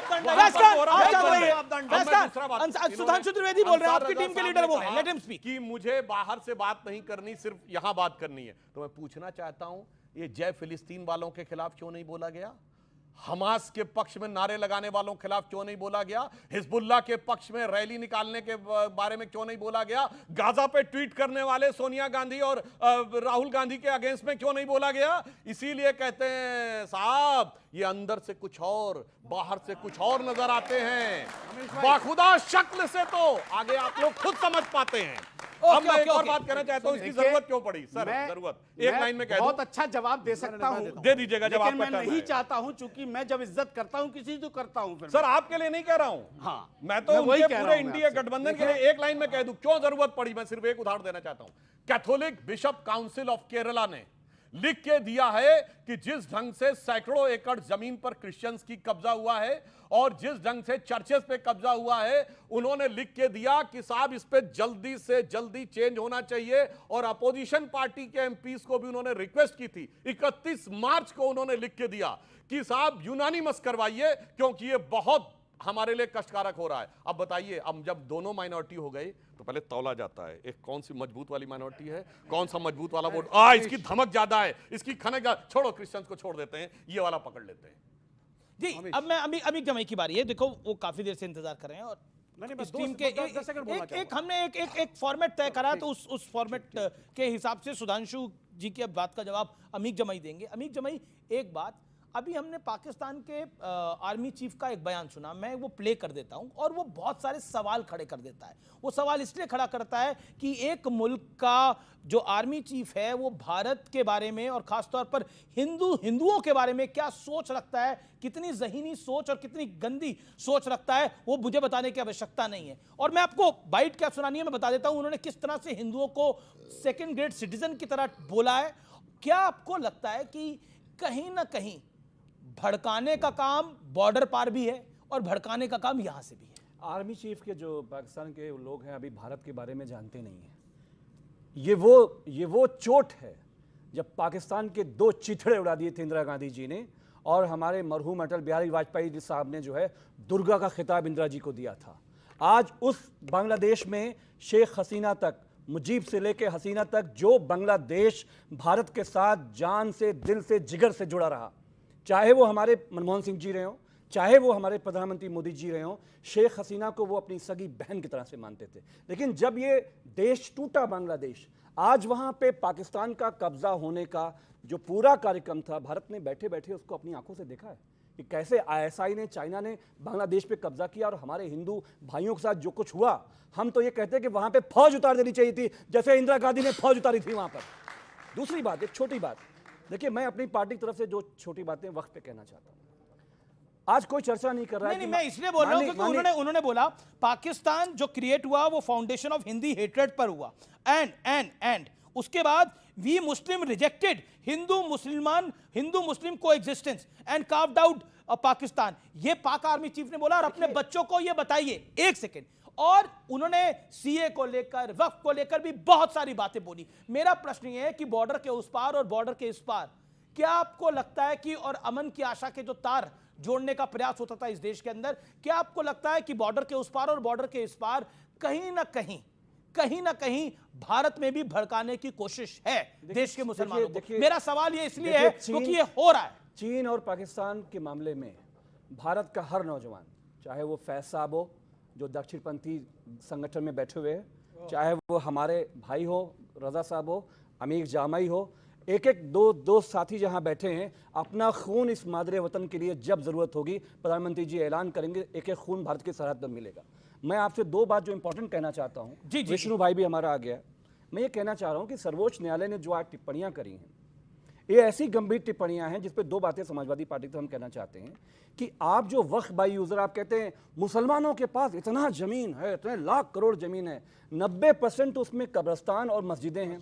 फैज खान आप शांत रहिए। फैज खान, सुधांशु त्रिवेदी बोल रहे हैं, आपकी टीम के लीडर बोल रहे हैं, लेट हिम स्पीक। कि मुझे बाहर से बात नहीं करनी, सिर्फ यहां बात करनी है। तो मैं पूछना चाहता हूं, ये जय फिलिस्तीन वालों के खिलाफ क्यों नहीं बोला गया? हमास के पक्ष में नारे लगाने वालों के खिलाफ क्यों नहीं बोला गया? हिजबुल्लाह के पक्ष में रैली निकालने के बारे में क्यों नहीं बोला गया? गाजा पे ट्वीट करने वाले सोनिया गांधी और राहुल गांधी के अगेंस्ट में क्यों नहीं बोला गया? इसीलिए कहते हैं साहब, ये अंदर से कुछ और, बाहर से कुछ और नजर आते हैं। बाखुदा शक्ल से तो आगे आप लोग खुद समझ पाते हैं। अब मैं एक और बात कहना चाहता हूं, इसकी जरूरत क्यों पड़ी? सर जरूरत एक लाइन में कह दूं। बहुत अच्छा जवाब दे सकता हूं, दे दीजिएगा जब लेकिन आपका मैं टर्न नहीं है। चाहता हूं, चूंकि मैं जब इज्जत करता हूं किसी तो करता हूं। फिर सर आपके लिए नहीं कह रहा हूं, हाँ, मैं तो वही उनके कह पूरे रहा हूं इंडिया आपसे। गठबंधन के लिए एक लाइन में कह दूं क्यों जरूरत पड़ी। मैं सिर्फ एक उदाहरण देना चाहता हूं। Catholic bishop council of Kerala ने लिख के दिया है कि जिस ढंग से सैकड़ों एकड़ जमीन पर क्रिश्चियंस की कब्जा हुआ है और जिस ढंग से चर्चेस पे कब्जा हुआ है, उन्होंने लिख के दिया कि साहब इस पे जल्दी से जल्दी चेंज होना चाहिए। और अपोजिशन पार्टी के एमपीज को भी उन्होंने रिक्वेस्ट की थी। 31 मार्च को उन्होंने लिख के दिया कि साहब यूनानिमस करवाइए, क्योंकि ये बहुत हमारे लिए कष्टकारक हो रहा है। अब बताइए, अब जब दोनों माइनॉरिटी हो गई तो पहले तौला जाता है, एक कौन सी मजबूत वाली माइनॉरिटी है, कौन सा मजबूत वाला वोट, इसकी धमक ज्यादा है, इसकी खनक ज्यादा, छोड़ो क्रिश्चियंस को छोड़ देते हैं, ये वाला पकड़ लेते हैं। जी अब मैं अमित जमाई की बारी है। देखो वो काफी देर से इंतजार कर रहे हैं और इस टीम के हमने एक फॉर्मेट तय करा, तो उस फॉर्मेट के हिसाब से सुधांशु जी की अब बात का जवाब अमीक जमाई देंगे। अमीक जमाई, एक बात, अभी हमने पाकिस्तान के आर्मी चीफ का एक बयान सुना, मैं वो प्ले कर देता हूं, और वो बहुत सारे सवाल खड़े कर देता है। वो सवाल इसलिए खड़ा करता है कि एक मुल्क का जो आर्मी चीफ है वो भारत के बारे में और खासतौर पर हिंदुओं के बारे में क्या सोच रखता है, कितनी ज़हीनी सोच और कितनी गंदी सोच रखता है, वो मुझे बताने की आवश्यकता नहीं है। और मैं आपको बाइट क्या सुनानी है मैं बता देता हूं, उन्होंने किस तरह से हिंदुओं को सेकेंड ग्रेड सिटीजन की तरह बोला है। क्या आपको लगता है कि कहीं ना कहीं भड़काने का काम बॉर्डर पार भी है और भड़काने का काम यहां से भी है? आर्मी चीफ के जो पाकिस्तान के लोग हैं अभी भारत के बारे में जानते नहीं हैं। ये वो चोट है जब पाकिस्तान के 2 चिथड़े उड़ा दिए थे इंदिरा गांधी जी ने, और हमारे मरहूम अटल बिहारी वाजपेयी साहब ने जो है दुर्गा का खिताब इंदिरा जी को दिया था। आज उस बांग्लादेश में शेख हसीना तक, मुजीब से लेके हसीना तक, जो बांग्लादेश भारत के साथ जान से, दिल से, जिगर से जुड़ा रहा, चाहे वो हमारे मनमोहन सिंह जी रहे हों, चाहे वो हमारे प्रधानमंत्री मोदी जी रहे हों, शेख हसीना को वो अपनी सगी बहन की तरह से मानते थे। लेकिन जब ये देश टूटा बांग्लादेश, आज वहाँ पे पाकिस्तान का कब्जा होने का जो पूरा कार्यक्रम था, भारत ने बैठे बैठे उसको अपनी आंखों से देखा है कि कैसे ISI ने, चाइना ने बांग्लादेश पे कब्जा किया, और हमारे हिंदू भाइयों के साथ जो कुछ हुआ, हम तो ये कहते हैं कि वहाँ पे फौज उतार देनी चाहिए थी, जैसे इंदिरा गांधी ने फौज उतारी थी वहाँ पर। दूसरी बात, एक छोटी बात, देखिए मैं अपनी पार्टी की तरफ से जो छोटी बातें वक्त पे कहना चाहता हूँ। आज कोई चर्चा नहीं कर रहा है। नहीं, मैं इसलिए बोल रहा हूं क्योंकि उन्होंने बोला पाकिस्तान जो क्रिएट हुआ वो फाउंडेशन ऑफ हिंदी हेट्रेड पर हुआ, एंड उसके बाद वी मुस्लिम रिजेक्टेड हिंदू मुस्लिम को existence and carved out Pakistan. ये पाक आर्मी चीफ ने बोला, और अपने बच्चों को ये बताइए। एक सेकेंड, और उन्होंने सीए को लेकर, वक्फ को लेकर भी बहुत सारी बातें बोली। मेरा प्रश्न ये है कि बॉर्डर के उस पार और बॉर्डर के इस पार, क्या आपको लगता है कि, और अमन की आशा के जो तार जोड़ने का प्रयास होता था इस देश के अंदर, क्या आपको लगता है कि बॉर्डर के उस पार और बॉर्डर के इस पार कहीं ना कहीं कहीं ना कहीं भारत में भी भड़काने की कोशिश है देश के मुसलमानों को। मेरा सवाल ये इसलिए है क्योंकि ये हो रहा है। चीन और पाकिस्तान के मामले में भारत का हर नौजवान, चाहे वो फैज साहब हो जो दक्षिणपंथी संगठन में बैठे हुए हैं, चाहे वो हमारे भाई हो रजा साहब हो, अमीर जामाई हो, एक एक दो साथी जहां बैठे हैं, अपना खून इस मादरे वतन के लिए जब जरूरत होगी प्रधानमंत्री जी ऐलान करेंगे, एक एक खून भारत की सरहद पर मिलेगा। मैं आपसे दो बात जो इंपॉर्टेंट कहना चाहता हूं, विष्णु भाई भी हमारा आ गया, मैं ये कहना चाह रहा हूं कि सर्वोच्च न्यायालय ने जो आज टिप्पणियां करी हैं, ये ऐसी गंभीर टिप्पणियां हैं जिस पे दो बातें समाजवादी पार्टी को हम कहना चाहते हैं कि आप जो वक्फ बाई यूजर, आप कहते हैं मुसलमानों के पास इतना जमीन है, इतने लाख करोड़ जमीन है, 90% उसमें कब्रिस्तान और मस्जिदें हैं,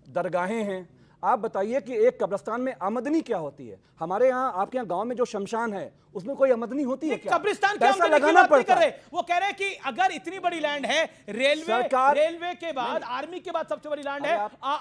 दरगाहें हैं। आप बताइए कि एक कब्रिस्तान में आमदनी क्या होती है? हमारे यहाँ, आपके यहाँ गांव में जो शमशान है उसमें कोई आमदनी होती है क्या? कब्रिस्तान की पैसा आमदनी की लगाना बात नहीं पड़ता कर है। रहे, वो कह रहे हैं कि अगर इतनी बड़ी लैंड है, रेलवे के बाद, आर्मी के बाद सबसे बड़ी लैंड है,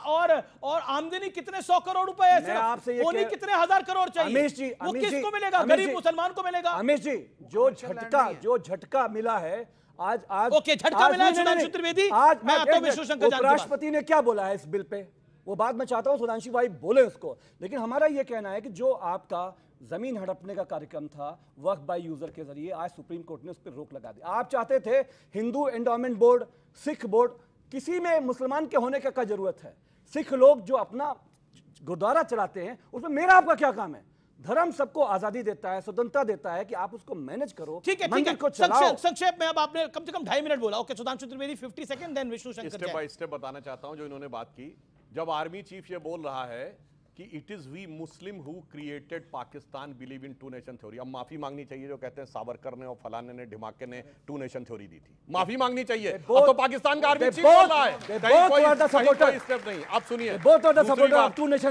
और आमदनी कितने 100 करोड़ रुपए है, सिर्फ कितने हजार करोड़ चाहिए, अमीश जी, वो किसको मिलेगा? गरीब मुसलमान को मिलेगा। अमीश जी, जो झटका मिला है आज ओके, झटका मिला है सुधांशु त्रिवेदी। आज मैं आता हूं विष्णु शंकर जान के पास। उपराष्ट्रपति ने क्या बोला है इस बिल पे, वो बात मैं चाहता हूं सुधांशु भाई बोले उसको, लेकिन हमारा ये कहना है कि जो आपका जमीन हड़पने का कार्यक्रम था वक्फ बाई यूजर के जरिए, आज सुप्रीम कोर्ट ने उस पर रोक लगा दी। आप चाहते थे Hindu endowment board, Sikh board, किसी में मुसलमान के होने का क्या जरूरत है? सिख लोग जो अपना गुरुद्वारा चलाते हैं उसमें मेरा आपका क्या काम है? धर्म सबको आजादी देता है, स्वतंत्रता देता है कि आप उसको मैनेज करो। ठीक है, मंदिर को चलाओ। संक्षेप में, अब आपने कम से कम 2.5 मिनट बोला। Okay, Sudhanshu Trivedi 50 second, then Vishnu Shankar. Step by step बताना चाहता हूं जो इन्होंने बात की। जब आर्मी चीफ ये बोल रहा है कि it is we Muslim who created Pakistan believe in two nation theory, अब माफी मांगनी चाहिए जो कहते हैं सावरकर ने और फलाने ने ढिमाके ने टू नेशन थ्योरी दी थी, माफी मांगनी चाहिए। अब तो पाकिस्तान का आर्मी चीफ बोल रहा है कोई स्टेप नहीं। अब सुनिए,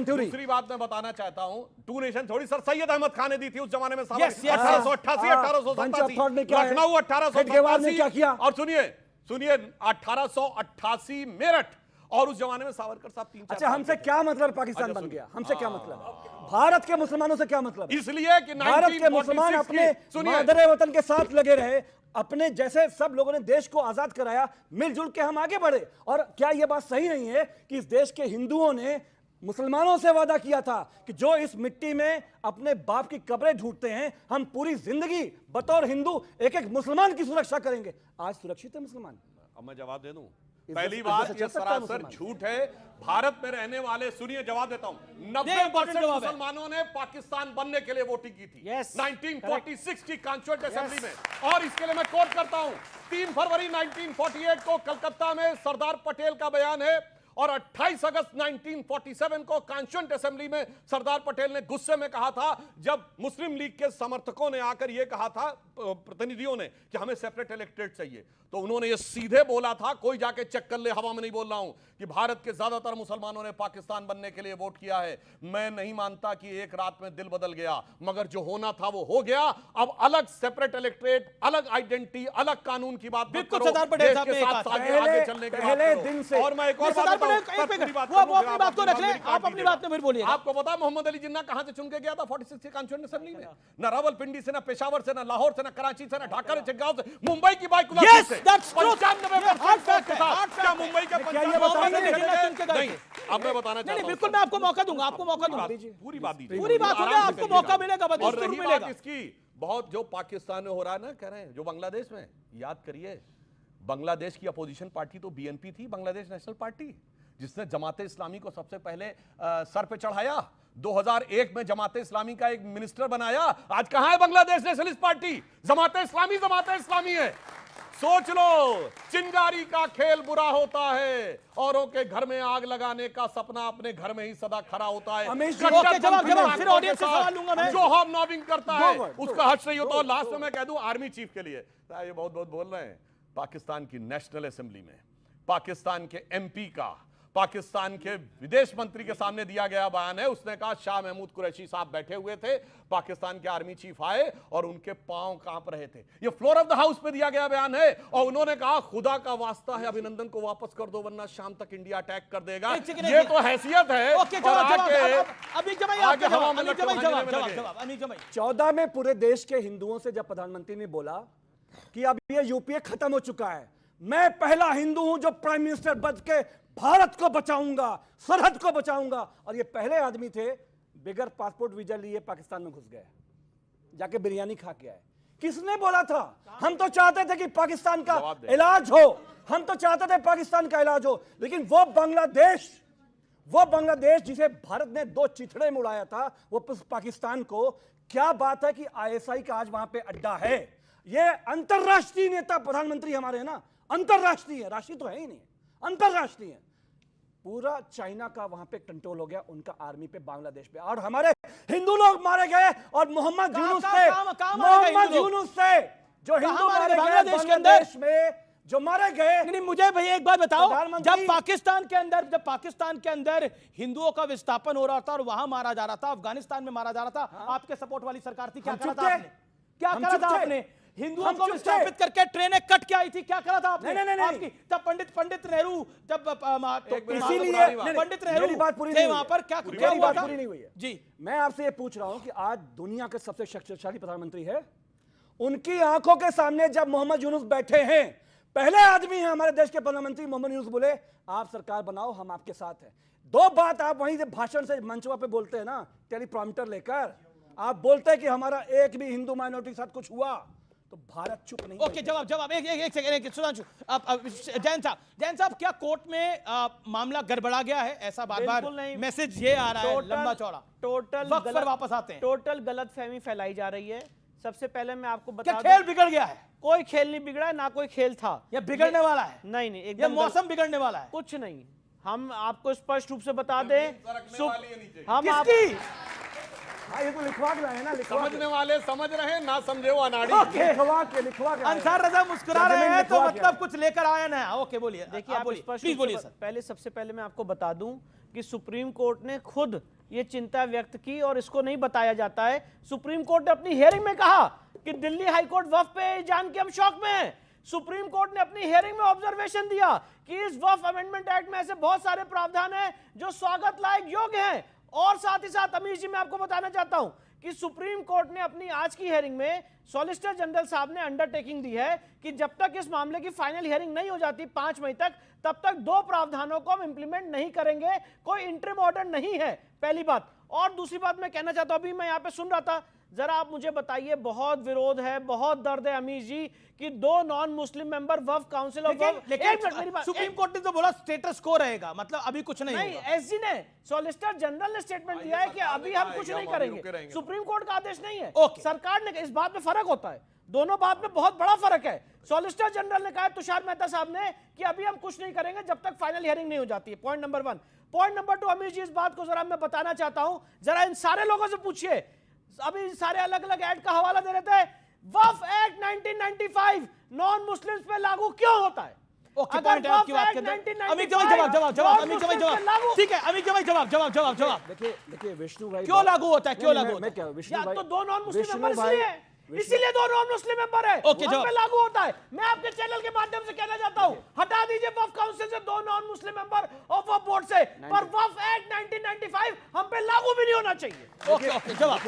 दूसरी बात मैं बताना चाहता हूं, two nation theory sir Syed Ahmed Khan ने दी थी उस जमाने में, 1888 1887, लखनऊ 1887, और सुनिए 1888 मेरठ, और उस जमाने में सावरकर साहब 3-4। अच्छा, हमसे क्या मतलब पाकिस्तान बन गया? हमसे क्या मतलब? भारत के मुसलमानों से क्या मतलब? इसलिए कि भारत के मुसलमान अपने मादरे वतन के साथ लगे रहे, अपने जैसे सब लोगों ने देश को आजाद कराया, मिलजुल के हम आगे बढ़े। और क्या यह बात सही नहीं है कि इस देश के हिंदुओं ने मुसलमानों से वादा किया था कि जो इस मिट्टी में अपने बाप की कब्रें ढूंढते हैं, हम पूरी जिंदगी बतौर हिंदू एक एक मुसलमान की सुरक्षा करेंगे। आज सुरक्षित है मुसलमान? अब मैं जवाब दे दूं। पहली बात, ये सरासर झूठ है। भारत में रहने वाले, सुनिए जवाब देता हूं, 90% मुसलमानों ने पाकिस्तान बनने के लिए वोटिंग की थी 1946 की कॉन्स्टिट्यूएंट असेंबली में। और इसके लिए मैं कोट करता हूं, 3 फरवरी 1948 को कलकत्ता में सरदार पटेल का बयान है, और 28 अगस्त 1947 को कॉन्स्टिट्यूएंट असेंबली में सरदार पटेल ने गुस्से में कहा था, जब मुस्लिम लीग के समर्थकों ने आकर यह कहा था, प्रतिनिधियों ने, कि हमें सेपरेट इलेक्टेड चाहिए, तो उन्होंने ये सीधे बोला था, कोई जाके चेक कर ले, हवा में नहीं बोल रहा हूं, कि भारत के ज्यादातर मुसलमानों ने पाकिस्तान बनने के लिए वोट किया है। मैं नहीं मानता कि एक रात में दिल बदल गया, मगर जो होना था वो हो गया। अब अलग सेपरेट इलेक्टेड, अलग आइडेंटिटी, अलग कानून की बात बिल्कुल सरदार पटेल साहब ने आगे चलने के पहले दिन से। और मैं एक और बात अपनी बात को रख ले, आप अपनी बात में फिर बोलिए। आपको पता मोहम्मद अली जिन्ना कहां से चुन के गया था 46 कॉन्स्टिट्यूएंट असेंबली में? ना रावलपिंडी से, ना पेशावर से, ना लाहौर से, ना कराची से, ना ढाका से, चिटगांव से, मुंबई की बाइक क्या मुंबई के नहीं? अब मैं बताना चाहता हूं, बिल्कुल मैं आपको मौका दूंगा, पूरी बात दीजिए, पूरी बात होगा, आपको मौका मिलेगा। और रही बात इसकी, बहुत जो पाकिस्तान में हो रहा है ना, कह रहे हैं जो बांग्लादेश में, याद करिए बांग्लादेश की अपोजिशन पार्टी तो बीएनपी थी, बांग्लादेश नेशनल पार्टी, जिसने जमाते इस्लामी को सबसे पहले सर पे चढ़ाया। 2001 में जमाते इस्लामी का एक मिनिस्टर बनाया। आज कहां है बांग्लादेश नेशनलिस्ट पार्टी? जमाते इस्लामी है। सोच लो, चिंगारी का खेल बुरा होता है, औरों के घर में आग लगाने का सपना अपने घर में ही सदा खड़ा होता है। जो हम नॉबिंग करता है उसका हर्ष नहीं होता। और लास्ट में मैं कह दूं आर्मी चीफ के लिए, ये बहुत बोल रहे हैं, पाकिस्तान की नेशनल असेंबली में पाकिस्तान के एमपी का पाकिस्तान के विदेश मंत्री के सामने दिया गया बयान है। उसने कहा, शाह महमूद कुरैशी साहब बैठे हुए थे, पाकिस्तान के आर्मी चीफ आए और उनके पांव कांप रहे थे। ये फ्लोर ऑफ द हाउस पे दिया गया बयान है, और उन्होंने कहा, खुदा का वास्ता है अभिनंदन को वापस कर दो, वरना शाम तक इंडिया अटैक कर देगा। ये तो हैसियत है। 14 में पूरे देश के हिंदुओं से जब प्रधानमंत्री ने बोला कि अब ये यूपीए खत्म हो चुका है, मैं पहला हिंदू हूं जो प्राइम मिनिस्टर बन के भारत को बचाऊंगा, सरहद को बचाऊंगा। और ये पहले आदमी थे बगैर पासपोर्ट वीजा लिए पाकिस्तान में घुस गए, जाके बिरयानी खा के आए। किसने बोला था? हम तो चाहते थे कि पाकिस्तान का इलाज हो, हम तो चाहते थे पाकिस्तान का इलाज हो, लेकिन वो बांग्लादेश जिसे भारत ने 2 चिथड़े में उड़ाया था, वो पाकिस्तान को, क्या बात है कि आईएसआई का आज वहां पे अड्डा है। ये अंतरराष्ट्रीय नेता प्रधानमंत्री हमारे हैं ना, अंतरराष्ट्रीय, राष्ट्रीय तो है ही नहीं, अंतरराष्ट्रीय। पूरा चाइना का वहां पे कंट्रोल हो गया उनका आर्मी पे, बांग्लादेश पे, और हमारे हिंदू लोग मारे गए। और मोहम्मद यूनुस से जो हिंदू मारे गए बांग्लादेश में, जो मारे गए। नहीं, मुझे भैया एक बात बताओ, जब पाकिस्तान के अंदर हिंदुओं का विस्थापन हो रहा था और वहां मारा जा रहा था, अफगानिस्तान में मारा जा रहा था, आपके सपोर्ट वाली सरकार थी, क्या करा था आपने? क्या करा था आपने? हिंदुओं को विस्थापित करके ट्रेनें कट के आई थी, क्या करा था आपने? नहीं। जब पंडित नेहरू, जब इसीलिए पंडित नेहरू मेरी बात पूरी थे वहां पर, क्या मेरी बात पूरी नहीं हुई है जी। मैं आपसे ये पूछ रहा हूं कि आज दुनिया के सबसे शक्तिशाली प्रधानमंत्री है, उनकी आंखों के सामने जब मोहम्मद यूनुस बैठे हैं, पहले आदमी हैं हमारे देश के प्रधानमंत्री मोहम्मद यूनुस, बोले आप सरकार बनाओ, हम आपके साथ हैं। 2 बात आप वहीं से भाषण से मंचवा पे बोलते हैं ना, टेलीप्रॉम्प्टर लेकर आप बोलते हैं कि हमारा एक भी हिंदू माइनॉरिटी के साथ कुछ हुआ तो भारत चुप नहीं। ओके, जवाब एक सेकंड सुधांशु, जैन साहब क्या कोर्ट में मामला गड़बड़ा गया है? ऐसा बार-बार मैसेज ये आ रहा है लंबा चौड़ा। टोटल वक्त पर वापस आते हैं। टोटल गलतफहमी फैलाई जा रही है। सबसे पहले मैं आपको बता दूं, खेल बिगड़ गया है? कोई खेल नहीं बिगड़ा है, ना कोई खेल था। ये बिगड़ने वाला है? नहीं, ये मौसम बिगड़ने वाला है? कुछ नहीं, हम आपको स्पष्ट रूप से बता दें, हम किसकी? ये तो लिखवा के है ना, समझने वाले समझ रहे हैं, ना समझे वो अनाड़ी। लिखवा के अंसार रजा मुस्कुरा रहे हैं तो मतलब कुछ लेकर आया ना। ओके, बोलिए। देखिए, आप प्लीज बोलिए सर। सबसे पहले मैं आपको बता दूं कि सुप्रीम कोर्ट ने खुद ये चिंता व्यक्त की और इसको नहीं बताया जाता है। सुप्रीम कोर्ट ने अपनी हियरिंग में कहा कि दिल्ली हाईकोर्ट वक्फ पे जान के हम शॉक में हैं। सुप्रीम कोर्ट ने अपनी हियरिंग में ऑब्जर्वेशन दिया कि इस वक्फ अमेंडमेंट एक्ट में ऐसे बहुत सारे प्रावधान हैं जो स्वागत लायक योग्य हैं। और साथ ही साथ अमीश जी, मैं आपको बताना चाहता हूं कि सुप्रीम कोर्ट ने अपनी आज की हियरिंग में सॉलिसिटर जनरल साहब ने अंडरटेकिंग दी है कि जब तक इस मामले की फाइनल हियरिंग नहीं हो जाती 5 मई तक, तब तक 2 प्रावधानों को हम इंप्लीमेंट नहीं करेंगे। कोई इंटरिम ऑर्डर नहीं है, पहली बात। और दूसरी बात मैं कहना चाहता हूं, अभी मैं यहां पे सुन रहा था, जरा आप मुझे बताइए, बहुत विरोध है, बहुत दर्द है अमीश जी कि 2 non Muslim member Waqf council of supreme court ने तो बोला स्टेटस को रहेगा, मतलब अभी कुछ नहीं। एसजी ने, सॉलिसिटर जनरल ने स्टेटमेंट दिया है कि अभी हम कुछ नहीं करेंगे। सुप्रीम कोर्ट का आदेश नहीं है, सरकार ने। इस बात में फर्क होता है, दोनों बात में बहुत बड़ा फर्क है। सॉलिसिटर जनरल ने कहा, तुषार मेहता साहब ने, कि अभी हम कुछ नहीं करेंगे जब तक फाइनल हियरिंग नहीं हो जाती है। Point number 1। Point number 2, Amish ji, इस बात को जरा मैं बताना चाहता हूं, जरा इन सारे लोगों से पूछिए, अभी सारे अलग अलग एक्ट का हवाला दे रहे थे। वक्फ एक्ट 1995 नॉन मुस्लिम्स पे लागू क्यों होता है? अमित जवाब, ठीक है अमित जवाब। देखिए विष्णु भाई, क्यों लागू होता है? क्यों लागू होता है? विष्णु भाई, तो 2 नॉन मुस्लिम मेंबर इसीलिए 2 नॉन मुस्लिम मेंबर है, उन पे लागू होता है। मैं आपके चैनल के माध्यम से कहना चाहता हूं, हटा दीजिए वक्फ काउंसिल से 2 नॉन मुस्लिम मेंबर और वक्फ बोर्ड से, पर वक्फ एक्ट 1995 हम पे लागू भी नहीं होना चाहिए। ओके, जवाब।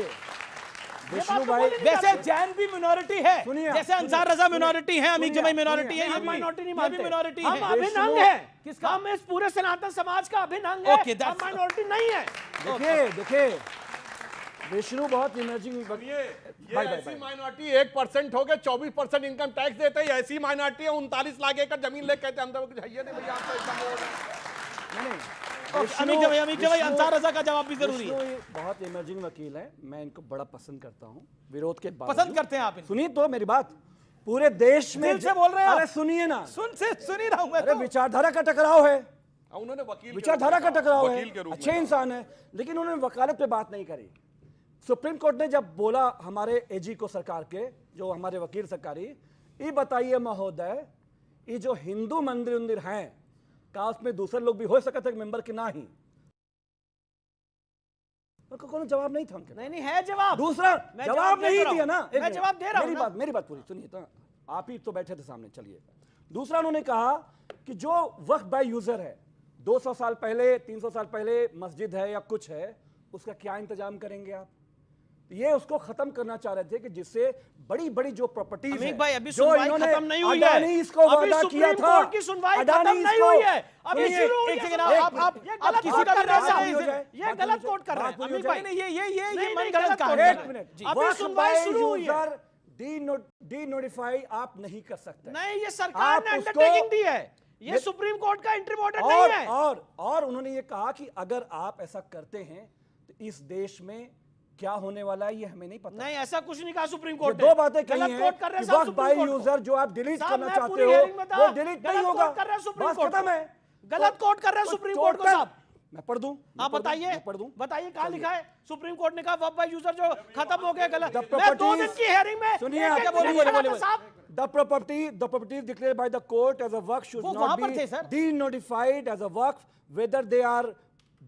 विष्णु भाई, वैसे जैन भी मिनोरिटी है, जैसे अंसार रजा मिनोरिटी है, अमीर जमाई मिनोरिटी है, हम माइनॉरिटी नहीं मानते, मिनोरिटी हम अभिन्न अंग है। किसका? हम इस पूरे सनातन समाज का अभिन्न अंग है, हम माइनॉरिटी नहीं है। देखिए विष्णु बहुत इमर्जिंग। ऐसी माइनॉरिटी 1% हो गए, 24% इनकम टैक्स देते हैं। ऐसी माइनॉरिटी है 39 लाख एकड़ जमीन ले कहते हैं हम तो कुछ है नहीं भैया, अमीर जवाई अंसार रजा का जवाब भी जरूरी है। बहुत इमर्जिंग वकील है, मैं इनको बड़ा पसंद करता हूं, विरोध के बाद पसंद करते हैं आप। सुनिए तो मेरी बात, पूरे देश में से बोल रहे हैं। अरे सुनिए ना, सुन ही रहा हूं मैं। अरे विचारधारा का टकराव है, उन्होंने वकील विचारधारा का टकराव है, अच्छे इंसान है, लेकिन उन्होंने वकालत पे बात नहीं करी। सुप्रीम कोर्ट ने जब बोला हमारे एजी को, सरकार के जो हमारे वकील सरकारी, ये बताइए महोदय, ये जो हिंदू मंदिर हैं, का उसमें दूसरे लोग भी हो सकते थे मेंबर के? नहीं, कोई जवाब नहीं था उनके। नहीं है जवाब, दूसरा जवाब नहीं दिया ना। मैं जवाब दे रहा हूं। मेरी बात पूरी सुनिए, तो आप ही तो बैठे थे सामने। चलिए, दूसरा उन्होंने कहा कि जो वक्फ बाय यूजर है, 200 साल पहले 300 साल पहले मस्जिद है या कुछ है, उसका क्या इंतजाम करेंगे आप? ये उसको खत्म करना चाह रहे थे कि जिससे बड़ी बड़ी जो प्रॉपर्टीज अमीक भाई, अभी जो सुनवाई इन्होंने खत्म नहीं हुई है। अडानी इसको अभी वादा किया सुप्रीम था, कोर्ट की सुनवाई अडानी खत्म नहीं इसको- हुई है, अभी सुनिए, शुरू हुई एक है सेकंड, सुनवाई। आप ये आप गलत किसी कोट का कर रहे हैं बात साहब, पूरी हो जाए, ये बात गलत पूरी हो कोट कर रहे हैं जाए, अमीक बात भाई। पूरी हो जाए। नहीं, मन नहीं, गलत गलत कर कोट रहे कर हैं। रहे हैं। जी, अभी वर्क सुनवाई बाय शुरू हुई है। यूजर डी-नोटिफाई आप नहीं कर सकते। नहीं, ये सरकार आप ने उसको- अंडरटेकिंग दी है, ये सुप्रीम कोर्ट का एंट्री ऑर्डर नहीं है। और उन्होंने ये कहा कि अगर आप ऐसा करते हैं तो इस देश में क्या होने वाला है ये हमें नहीं पता। नहीं, ऐसा कुछ नहीं कहा सुप्रीम ये कोर्ट दो बातें कही गलत हैं कोट कर रहे हैं कि साहब वर्क सुप्रीम बाय कोर्ट को। यूजर जो आप डिलीट साहब, करना मैं चाहते पूरी हो hearing में था, वो डिलीट गलत नहीं होगा। कोट कर रहे हैं सुप्रीम बस कोर्ट खत्म को। है। गलत कोट कर रहे हैं तो सुप्रीम कोर्ट को टोटल- साहब। मैं पढ़ दूं, आप बताइए, मैं पढ़ दूं। बताइए कहाँ लिखा है? सुप्रीम कोर्ट ने कहा वर्क बाय यूजर जो खत्म हो गया, गलत। The मैं 2 दिन properties- की हेयरिंग में सुनिए, एक-एक आप मिनट बोलिए, बोला था बोलिए। साहब। The properties declared by the court as a work should वो वहां not पर be थे, sir. denotified as a work, whether they are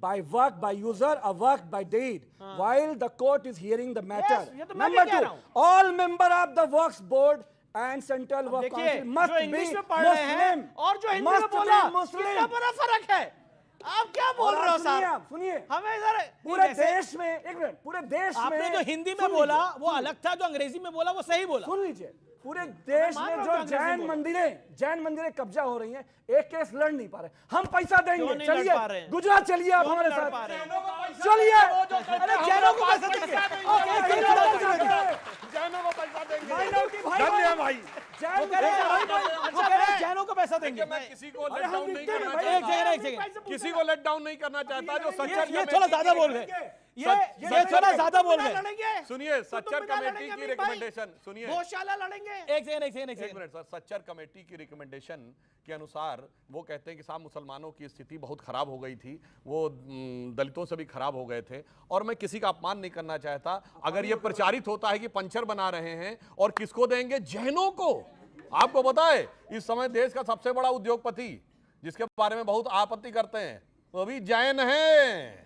by work by user or work by deed, while the court is hearing the matter. Yes, ये तो मैं भी Number कह 2, रहा हूं। all member of the works board and central work देखिए, council must जो be English में पढ़ रहे हैं Muslim. और जो हिंदी में Must be बोला, Muslim. कितना बड़ा फर्क है। आप क्या बोल और रहे हो आप सुनिए, साहब? आप सुनिए, हमें इधर पूरे जैसे- देश में एक मिनट, पूरे देश में आपने जो हिंदी में सुन बोला लीजिए, वो अलग था, जो अंग्रेजी में बोला वो सही बोला। सुन लीजिए, पूरे देश मान में लो जो कि अंग्रेजी जैन मंदिरें कब्जा हो रही हैं, एक केस लड़ नहीं पा रहे। हम पैसा देंगे, क्यों नहीं लड़ चलिए पा रहे हैं? गुजरात चलिए आप क्यों हमारे नहीं लड़ साथ, पा रहे हैं? चलिए। अरे जैनों को पैसा देंगे। माइनॉरिटी भाई, जैन वो कह रहे हैं जैनों को पैसा देंगे। मैं किसी को अरे लेट हम डाउन नहीं लिखते हैं करना भाई, एक चाहता, सेकंड, एक सेकंड। किसी को लेट डाउन नहीं करना चाहता जो सच्चर ये थोड़ा ज्यादा बोल रहे हैं। ये थोड़ा ज्यादा बोल रहे हैं। लड़ेंगे, सुनिए, सच्चर कुतुब मीनार कमेटी लड़ेंगे की अमीक भाई। रिकमेंडेशन सुनिए, गौशाला लड़ेंगे। एक सेकंड एक मिनट सर, सच्चर कमेटी की रिकमेंडेशन के अनुसार वो कहते हैं कि साहब मुसलमानों की स्थिति बहुत खराब हो गई थी, वो दलितों से भी खराब हो गए थे, और मैं किसी का अपमान नहीं करना चाहता। अगर ये प्रचारित होता है कि पंचर बना रहे हैं, और किसको देंगे? जैनों को। आपको पता है इस समय देश का सबसे बड़ा उद्योगपति जिसके बारे में बहुत आपत्ति करते हैं वो भी जैन है।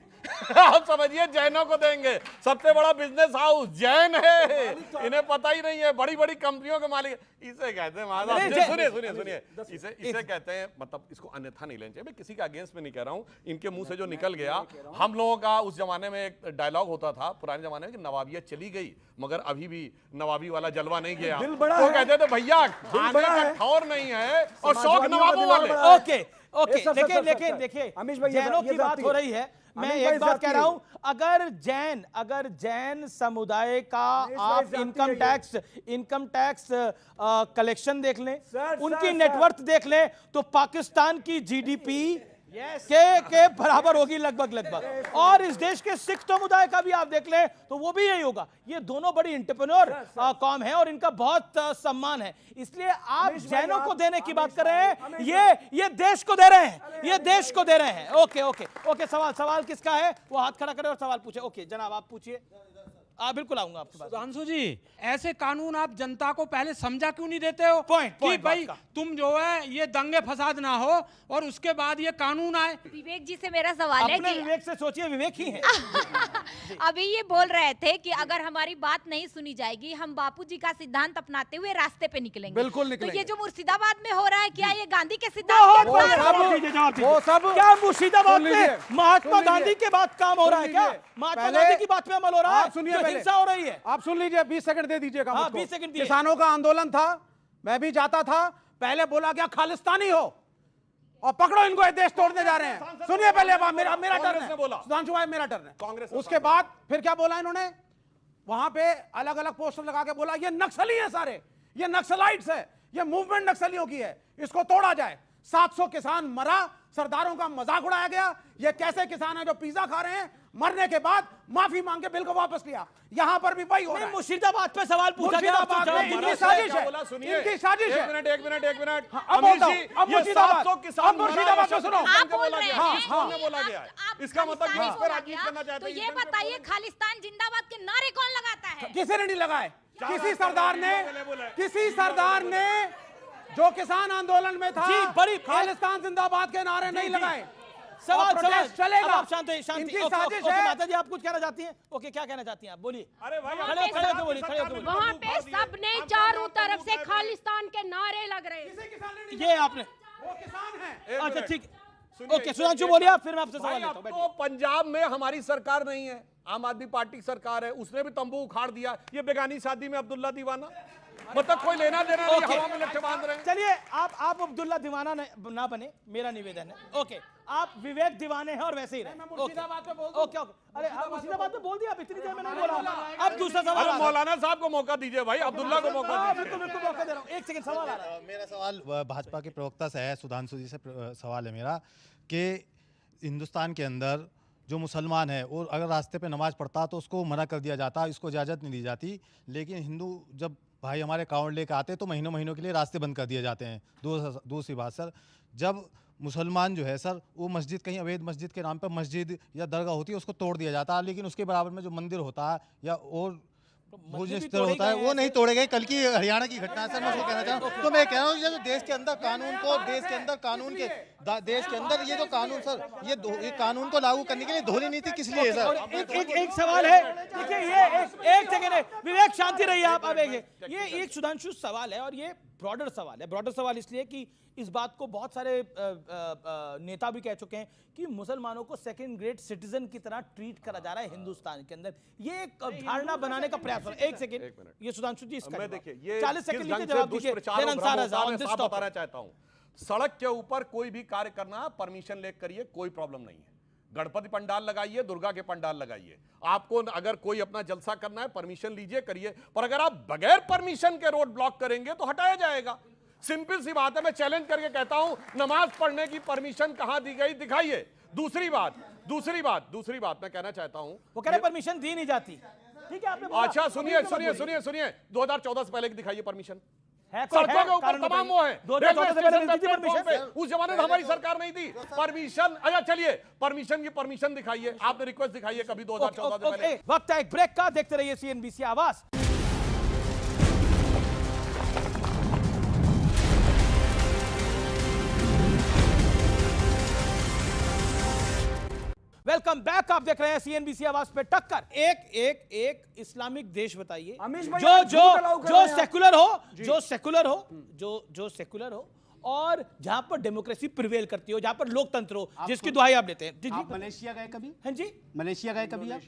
आप समझिए, जैनों को देंगे। सबसे बड़ा बिजनेस हाउस जैन है, इन्हें पता ही नहीं है, बड़ी बड़ी कंपनियों के मालिक। इसे कहते हैं सुनिए, इसे कहते हैं, मतलब इसको अन्यथा नहीं लेना चाहिए। मैं किसी के अगेंस्ट में नहीं कह रहा हूं, इनके मुंह से जो निकल गया। हम लोगों का उस जमाने में एक डायलॉग होता था पुराने जमाने में कि नवाबियत चली गई मगर अभी भी नवाबी वाला जलवा नहीं गया। दिल बड़ा वो है। कहते थे भैया खाने बड़ा का है। ठौर नहीं है और शौक समाजवादियों का नवाबों दिल वाले। बड़ा है। ओके ओके, ये सब- लेकिन सब- देखिए अमीश भाई, ये जैनों की बात जाती हो है। रही है। मैं अमीश भाई, एक बात जाती कह है रहा ये। हूं, अगर जैन समुदाय का अमीश भाई, आप जाती इनकम टैक्स कलेक्शन देख लें, सर, उनकी सर, नेटवर्थ देख लें, तो पाकिस्तान की जीडीपी के बराबर होगी लगभग। और इस देश के सिख समुदाय का भी आप देख लें तो वो भी यही होगा। ये दोनों बड़ी एंटरप्रेन्योर कौम है और इनका बहुत सम्मान है। इसलिए आप जैनों को देने की बात कर रहे हैं, ये देश को दे रहे हैं, ये देश को दे रहे हैं। ओके ओके ओके, सवाल किसका है? वो हाथ खड़ा करें और सवाल पूछे। ओके जनाब, आप पूछिए। बिल्कुल आऊंगा आपके पास। सुधांशु जी, ऐसे कानून आप जनता को पहले समझा क्यों नहीं देते हो? पॉइंट कि भाई तुम जो है ये दंगे फसाद ना हो और उसके बाद ये कानून आए। विवेक जी से मेरा सवाल है अपने कि विवेक से सोचिए, विवेक ही है। अभी ये बोल रहे थे कि अगर हमारी बात नहीं सुनी जाएगी हम बापूजी का सिद्धांत अपनाते हुए रास्ते पे निकलेंगे। बिल्कुल तो निकलेंगे। ये जो मुर्शिदाबाद में हो रहा है, क्या ये गांधी के सिद्धांत के अनुसार? वो सब क्या मुर्शिदाबाद सुन लीजिए, में महात्मा सुन लीजिए, गांधी के बाद काम हो रहा है? सुन क्या लीजिए, महात्मा पहले- गांधी की बात पे अमल हो रहा है? आप सुनिए जो पहले। हिंसा हो रही है। आप सुन लीजिए, 20 सेकंड दे दीजिएगा हाँ, मुझको। 20 सेकंड दिए। किसानों का आंदोलन था, मैं भी जाता था, पहले बोला क्या खालिस्तानी हो और पकड़ो इनको, ये देश तोड़ने जा रहे हैं। सुनिए पहले, अब मेरा टर्न कांग्रेस है, ने बोला। सुधांशु भाई मेरा टर्न है। कांग्रेस ने उसके बाद फिर क्या बोला इन्होंने? वहां पे अलग अलग पोस्टर लगा के बोला ये नक्सली है सारे, ये नक्सलाइट्स है, ये मूवमेंट नक्सलियों की है, इसको तोड़ा जाए। 700 किसान मरा, सरदारों का मजाक उड़ाया गया। ये कैसे किसान है जो पिज्जा खा रहे हैं, मरने के बाद माफी मांग के बिल को वापस लिया। यहां पर भी वही हो रहा है। मुर्शिदाबाद पे सवाल पूछा गया, मुर्शिदाबाद जवाब में दीजिए। इनकी साजिश है, बोला सुनिए, इनकी साजिश है। एक मिनट अब बोलता हूं, अब ये मुर्शिदाबाद, 700 किसान अब मुर्शिदाबाद में सुनो। आप बोल रहे हाँ, हैं हाँ। कि बोला गया है। आप इसका मतलब खालिस्तानी इस पर बोला आगे गया। करना चाहते तो हैं, ये इस पर बताइए खालिस्तान जिंदाबाद के नारे कौन लगाता है? किसी ने नहीं लगाए, किसी सरदार ने जो किसान आंदोलन में था, जी, बड़ी खालिस्तान जिंदाबाद के नारे नहीं लगाए। सवाल और प्रोटेस्ट चलेगा। अब आप शांति इनकी ओके, साजिश ओके, है। माता जी आप कुछ कहना चाहती हैं? ओके, क्या कहना चाहती हैं आप? बोलिए। अरे भाई, खड़े होकर बोलिए, खड़े होकर बोलिए। वहाँ पे सबने चारों तरफ से खालिस्तान के नारे लग रहे हैं। ये आपने वो किसान है। अच्छा ठीक, ओके सुधांशु बोलिए, फिर मैं आपसे सवाल लेता हूं। तो पंजाब में हमारी सरकार नहीं है, आम आदमी पार्टी सरकार है, उसने भी तंबू उखाड़ दिया। ये बेगानी शादी में अब्दुल्ला दीवाना, मतलब कोई लेना देना नहीं, हवा में लट्ठे बांध रहे हैं। चलिए आप अब्दुल्ला दीवाना ना बने, मेरा निवेदन है। ओके, आप विवेक दीवाने हैं और वैसे ही रहे। ओके, अरे आप मुर्शिदाबाद में बोल दिया, आप इतनी देर में नहीं बोला। अब दूसरा सवाल, मौलाना साहब को मौका दीजिए भाई, अब्दुल्ला को मौका दीजिए। बिल्कुल मौका दे रहा हूं। एक सेकंड, सवाल आ रहा है। मेरा सवाल भाजपा के प्रवक्ता से है, सुधांशु जी से सवाल है मेरा कि हिंदुस्तान के अंदर जो मुसलमान है और अगर रास्ते पे नमाज पढ़ता तो उसको मना कर दिया जाता, इसको इजाज़त नहीं दी जाती, लेकिन हिंदू जब भाई हमारे कावड़ लेकर आते तो महीनों महीनों के लिए रास्ते बंद कर दिए जाते हैं। दूसरी बात सर, जब मुसलमान जो है सर वो मस्जिद, कहीं अवैध मस्जिद के नाम पर मस्जिद या दरगाह होती है उसको तोड़ दिया जाता है, लेकिन उसके बराबर में जो मंदिर होता है या और भोजन स्थल होता है वो नहीं तोड़े गए। कल की हरियाणा की घटना है सर, मैं उसको कहना चाह रहा हूँ। तो मैं कह रहा हूँ ये जो देश के अंदर कानून को, देश के अंदर ये जो कानून सर, ये कानून को लागू करने के लिए दोहरी नीति किस लिए है सर? एक सवाल है, देखिए ये एक सेकंड है, विवेक शांति रहिए आप। अब ये एक सुधांशु सवाल है और ये ब्रॉडर सवाल है। ब्रॉडर सवाल इसलिए कि इस बात को बहुत सारे नेता भी कह चुके हैं कि मुसलमानों को सेकंड ग्रेड सिटीजन की तरह ट्रीट करा जा रहा है हिंदुस्तान के अंदर। ये एक धारणा बनाने का प्रयास हो रहा है। एक सेकंड, ये सुधांशु जी इसका देखिए, ये 40 सेकंड लीजिए, जवाब दीजिए। बताना चाहता हूं, सड़क के ऊपर कोई भी कार्य करना परमिशन लेकर करिए, कोई प्रॉब्लम नहीं है। गणपति पंडाल लगाइए, दुर्गा के पंडाल लगाइए, आपको अगर कोई अपना जलसा करना है परमिशन लीजिए, करिए। पर अगर आप बगैर परमिशन के रोड ब्लॉक करेंगे तो हटाया जाएगा। सिंपल सी बात है, मैं चैलेंज करके कहता हूं, नमाज पढ़ने की परमिशन कहां दी गई, दिखाइए। दूसरी बात मैं कहना चाहता हूं, वो कह रहे परमिशन दी नहीं जाती। ठीक है, आपने अच्छा सुनिए 2014 से पहले की दिखाइए परमिशन। सड़कों के ऊपर तमाम वो है, उस जमाने में हमारी सरकार नहीं दी परमिशन। अच्छा चलिए, परमिशन दिखाइए, आपने रिक्वेस्ट दिखाइए कभी 2014 से पहले। वक्त है एक ब्रेक का, देखते रहिए CNBC आवाज। वेलकम बैक, आप देख रहे हैं CNBC आवाज पे टक्कर। एक इस्लामिक देश बताइए जो सेकुलर हो और जहां पर डेमोक्रेसी प्रिवेल करती हो, जहां पर लोकतंत्र हो, जिसकी दुहाई आप लेते हैं। आप मलेशिया गए कभी? हाँ जी, मलेशिया गए कभी आप?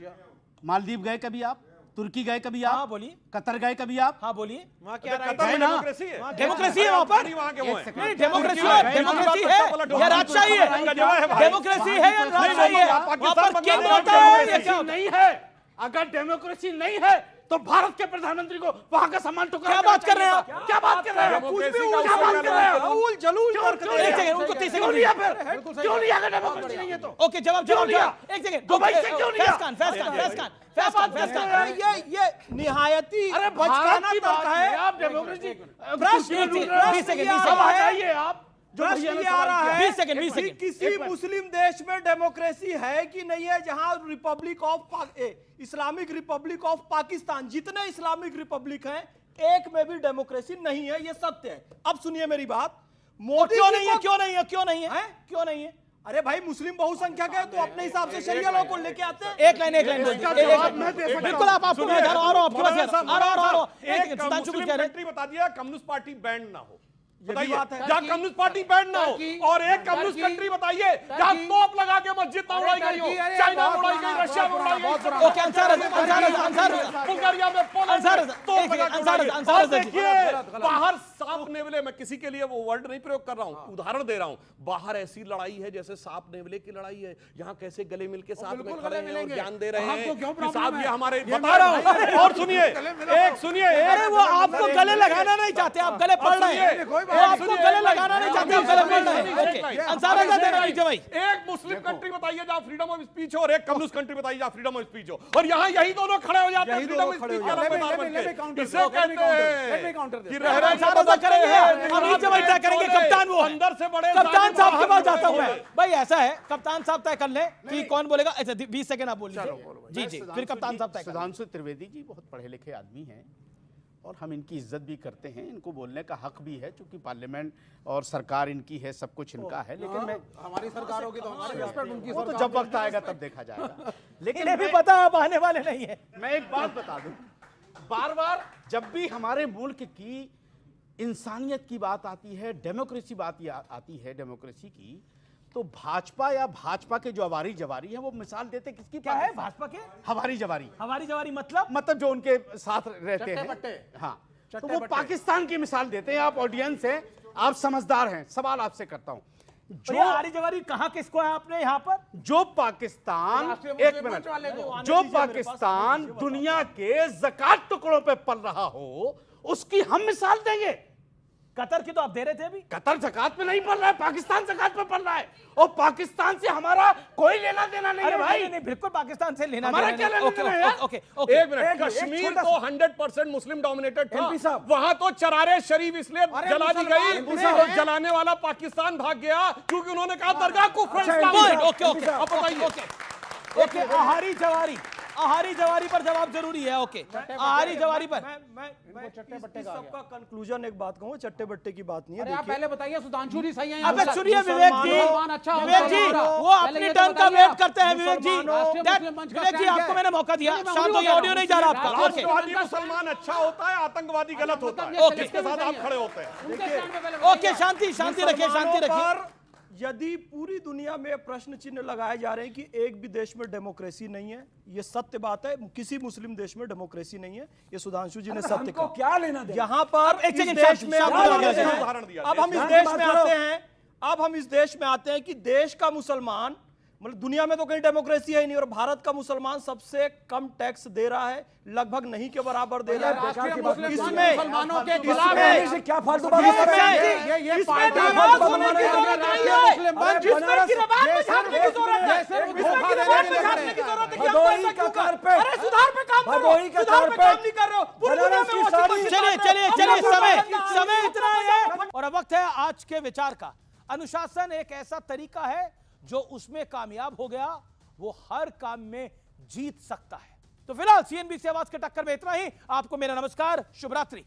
मालदीव गए कभी आप? तुर्की गए कभी आप? हाँ बोलिए। कतर गए कभी आप? हाँ बोलिए। वहाँ क्या डेमोक्रेसी है? डेमोक्रेसी है वहाँ पर? नहीं, डेमोक्रेसी है या राजशाही है? डेमोक्रेसी है या राजशाही है? वहाँ पर किंग होता है या क्या नहीं है? अगर डेमोक्रेसी नहीं है तो भारत के प्रधानमंत्री को वहां का सम्मान ठुकरा। क्या बात कर रहे हैं आप? क्या बात कर रहे हैं? क्या बात कर रहे हैं? उल जलूल उनको 30 सेकंड लिया, फिर क्यों लिया? अगर डेमोक्रेसी नहीं है तो ओके, जवाब एक सेकंड। दुबई से क्यों लिया? फैस खान ये निहायती बचकाना तर्क है। आप डेमोक्रेसी प्रश्न 20 सेकंड आप प्रश्न ये आ रहा है 20 सेकंड किसी मुस्लिम देश में डेमोक्रेसी है कि नहीं है, जहां इस्लामिक रिपब्लिक ऑफ पाकिस्तान, जितने इस्लामिक रिपब्लिक हैं एक में भी डेमोक्रेसी नहीं है, ये सत्य है। अब सुनिए मेरी बात, मोदी क्यों नहीं है? अरे भाई मुस्लिम बहुसंख्यक है तो अपने हिसाब से शरिया लॉ को लेके आते हैं। एक लाइन बिल्कुल आपको मैं बता रहा हूं। एक मुस्लिम कंट्री बता दिया कम्युनिस्ट पार्टी बैंड ना हो, बताइए जहां कम्युनिस्ट पार्टी बैंड ना हो, और एक कम्युनिस्ट कंट्री बताइए जहां तोप लगा के मस्जिद में उड़ाई गई हो, चाइना में उड़ाई गई, रशिया में उड़ाई गई, ओके बुल्गारिया में तोप लगा के। देखिए बाहर सांप नेवले, मैं किसी के लिए वो वर्ड नहीं प्रयोग कर रहा हूं, उदाहरण दे रहा हूं, बाहर ऐसी लड़ाई है जैसे सांप नेवले की लड़ाई है, यहाँ कैसे गले मिलके साथ में खड़े हैं और ज्ञान दे रहे हैं कि साहब ये हमारे, बता रहा हूं। और सुनिए, अरे वो आपको गले लगाना नहीं चाहते, आप गले पड़ रहे हैं, वो आपको गले लगाना नहीं चाहते, आप गले पड़ रहे हैं। ओके, अंसार आजाद देना नीचे भाई। एक मुस्लिम कंट्री बताइए जहां फ्रीडम ऑफ स्पीच हो और एक कम्युनिस्ट कंट्री बताइए जहां फ्रीडम ऑफ स्पीच हो, और यहाँ यही दोनों खड़े हो जाते हैं फ्रीडम ऑफ स्पीच के मैदान में। इसे कहते हैं कि रह करेंगे कप्तान, वो अंदर से बड़े कप्तान साहब के पास जाता हूं भाई। ऐसा है, कप्तान साहब तय कर ले कि कौन बोलेगा। अच्छा 20 सेकंड आप बोल लीजिए। जी फिर कप्तान साहब तय। सुधांशु त्रिवेदी जी बहुत पढ़े लिखे आदमी हैं और हम इनकी इज्जत भी करते हैं, इनको बोलने का हक भी है क्योंकि पार्लियामेंट और सरकार इनकी है, सब कुछ इनका है। लेकिन मैं, हमारी सरकार होगी तो हमारी रिस्पेक्ट उनकी, वो तो जब वक्त आएगा तब देखा जाएगा। लेकिन ये भी पता आप आने वाले नहीं है। मैं एक बात बता दूं, बार बार जब भी हमारे मुल्क की इंसानियत की बात आती है, डेमोक्रेसी बात आती है डेमोक्रेसी की, तो भाजपा या भाजपा के जो हवारी जवारी है वो मिसाल देते किसकी? क्या है भाजपा के हवारी जवारी? हवारी जवारी मतलब जो उनके साथ रहते हैं, हाँ, तो वो पाकिस्तान की मिसाल देते हैं। आप ऑडियंस हैं, आप समझदार हैं, सवाल आपसे करता हूं, जो हवारी जवारी कहा किसको है आपने यहाँ पर? जो पाकिस्तान, एक मिनट, जो पाकिस्तान दुनिया के ज़कात टुकड़ों पे पल रहा हो उसकी हम मिसाल देंगे। कतर की तो आप दे रहे थे अभी। कतर ज़कात में नहीं पड़ रहा है, पाकिस्तान ज़कात में पड़ रहा है, और पाकिस्तान से हमारा कोई लेना देना नहीं है भाई। नहीं, बिल्कुल पाकिस्तान से लेना हमारा क्या लेना देना है? एक मिनट, कश्मीर तो 100% मुस्लिम डोमिनेटेड था, वहां तो चरारे शरीफ इसलिए जला दी गई, तो जलाने वाला पाकिस्तान भाग गया क्योंकि उन्होंने कहा दरगाह ओके, आहारी जवारी पर जवाब जरूरी है। ओके, आहारी जवारी पर मैं सबका कंक्लूजन एक बात कहूँ, चट्टे बट्टे की बात नहीं है। आप पहले बताइए सुधांशु जी सही है? अब सुनिए विवेक जी, वो अपनी टर्न का वेट करते हैं। विवेक जी आपको मैंने मौका दिया, शांत होइए, ऑडियो नहीं जा रहा आपका। राष्ट्रवादी मुसलमान अच्छा होता है, आतंकवादी गलत होता है, इसके साथ आप खड़े होते हैं। ओके, शांति रखिए। यदि पूरी दुनिया में प्रश्न चिन्ह लगाए जा रहे हैं कि एक भी देश में डेमोक्रेसी नहीं है, ये सत्य बात है, किसी मुस्लिम देश में डेमोक्रेसी नहीं है, ये सुधांशु जी ने सत्य कहा। क्या लेना देना? यहाँ पर अब हम इस देश में आते हैं कि देश का मुसलमान, मतलब दुनिया में तो कहीं डेमोक्रेसी है ही नहीं, और भारत का मुसलमान सबसे कम टैक्स दे रहा है, लगभग नहीं के बराबर दे रहा है। इसमें मुसलमानों के खिलाफ क्या फालतू बात कर रहे हैं? ये चलिए, समय इतना है और अब वक्त है आज के विचार का। अनुशासन एक ऐसा तरीका है जो उसमें कामयाब हो गया वो हर काम में जीत सकता है। तो फिलहाल सीएनबी से आवाज के टक्कर में इतना ही। आपको मेरा नमस्कार, शुभ रात्रि।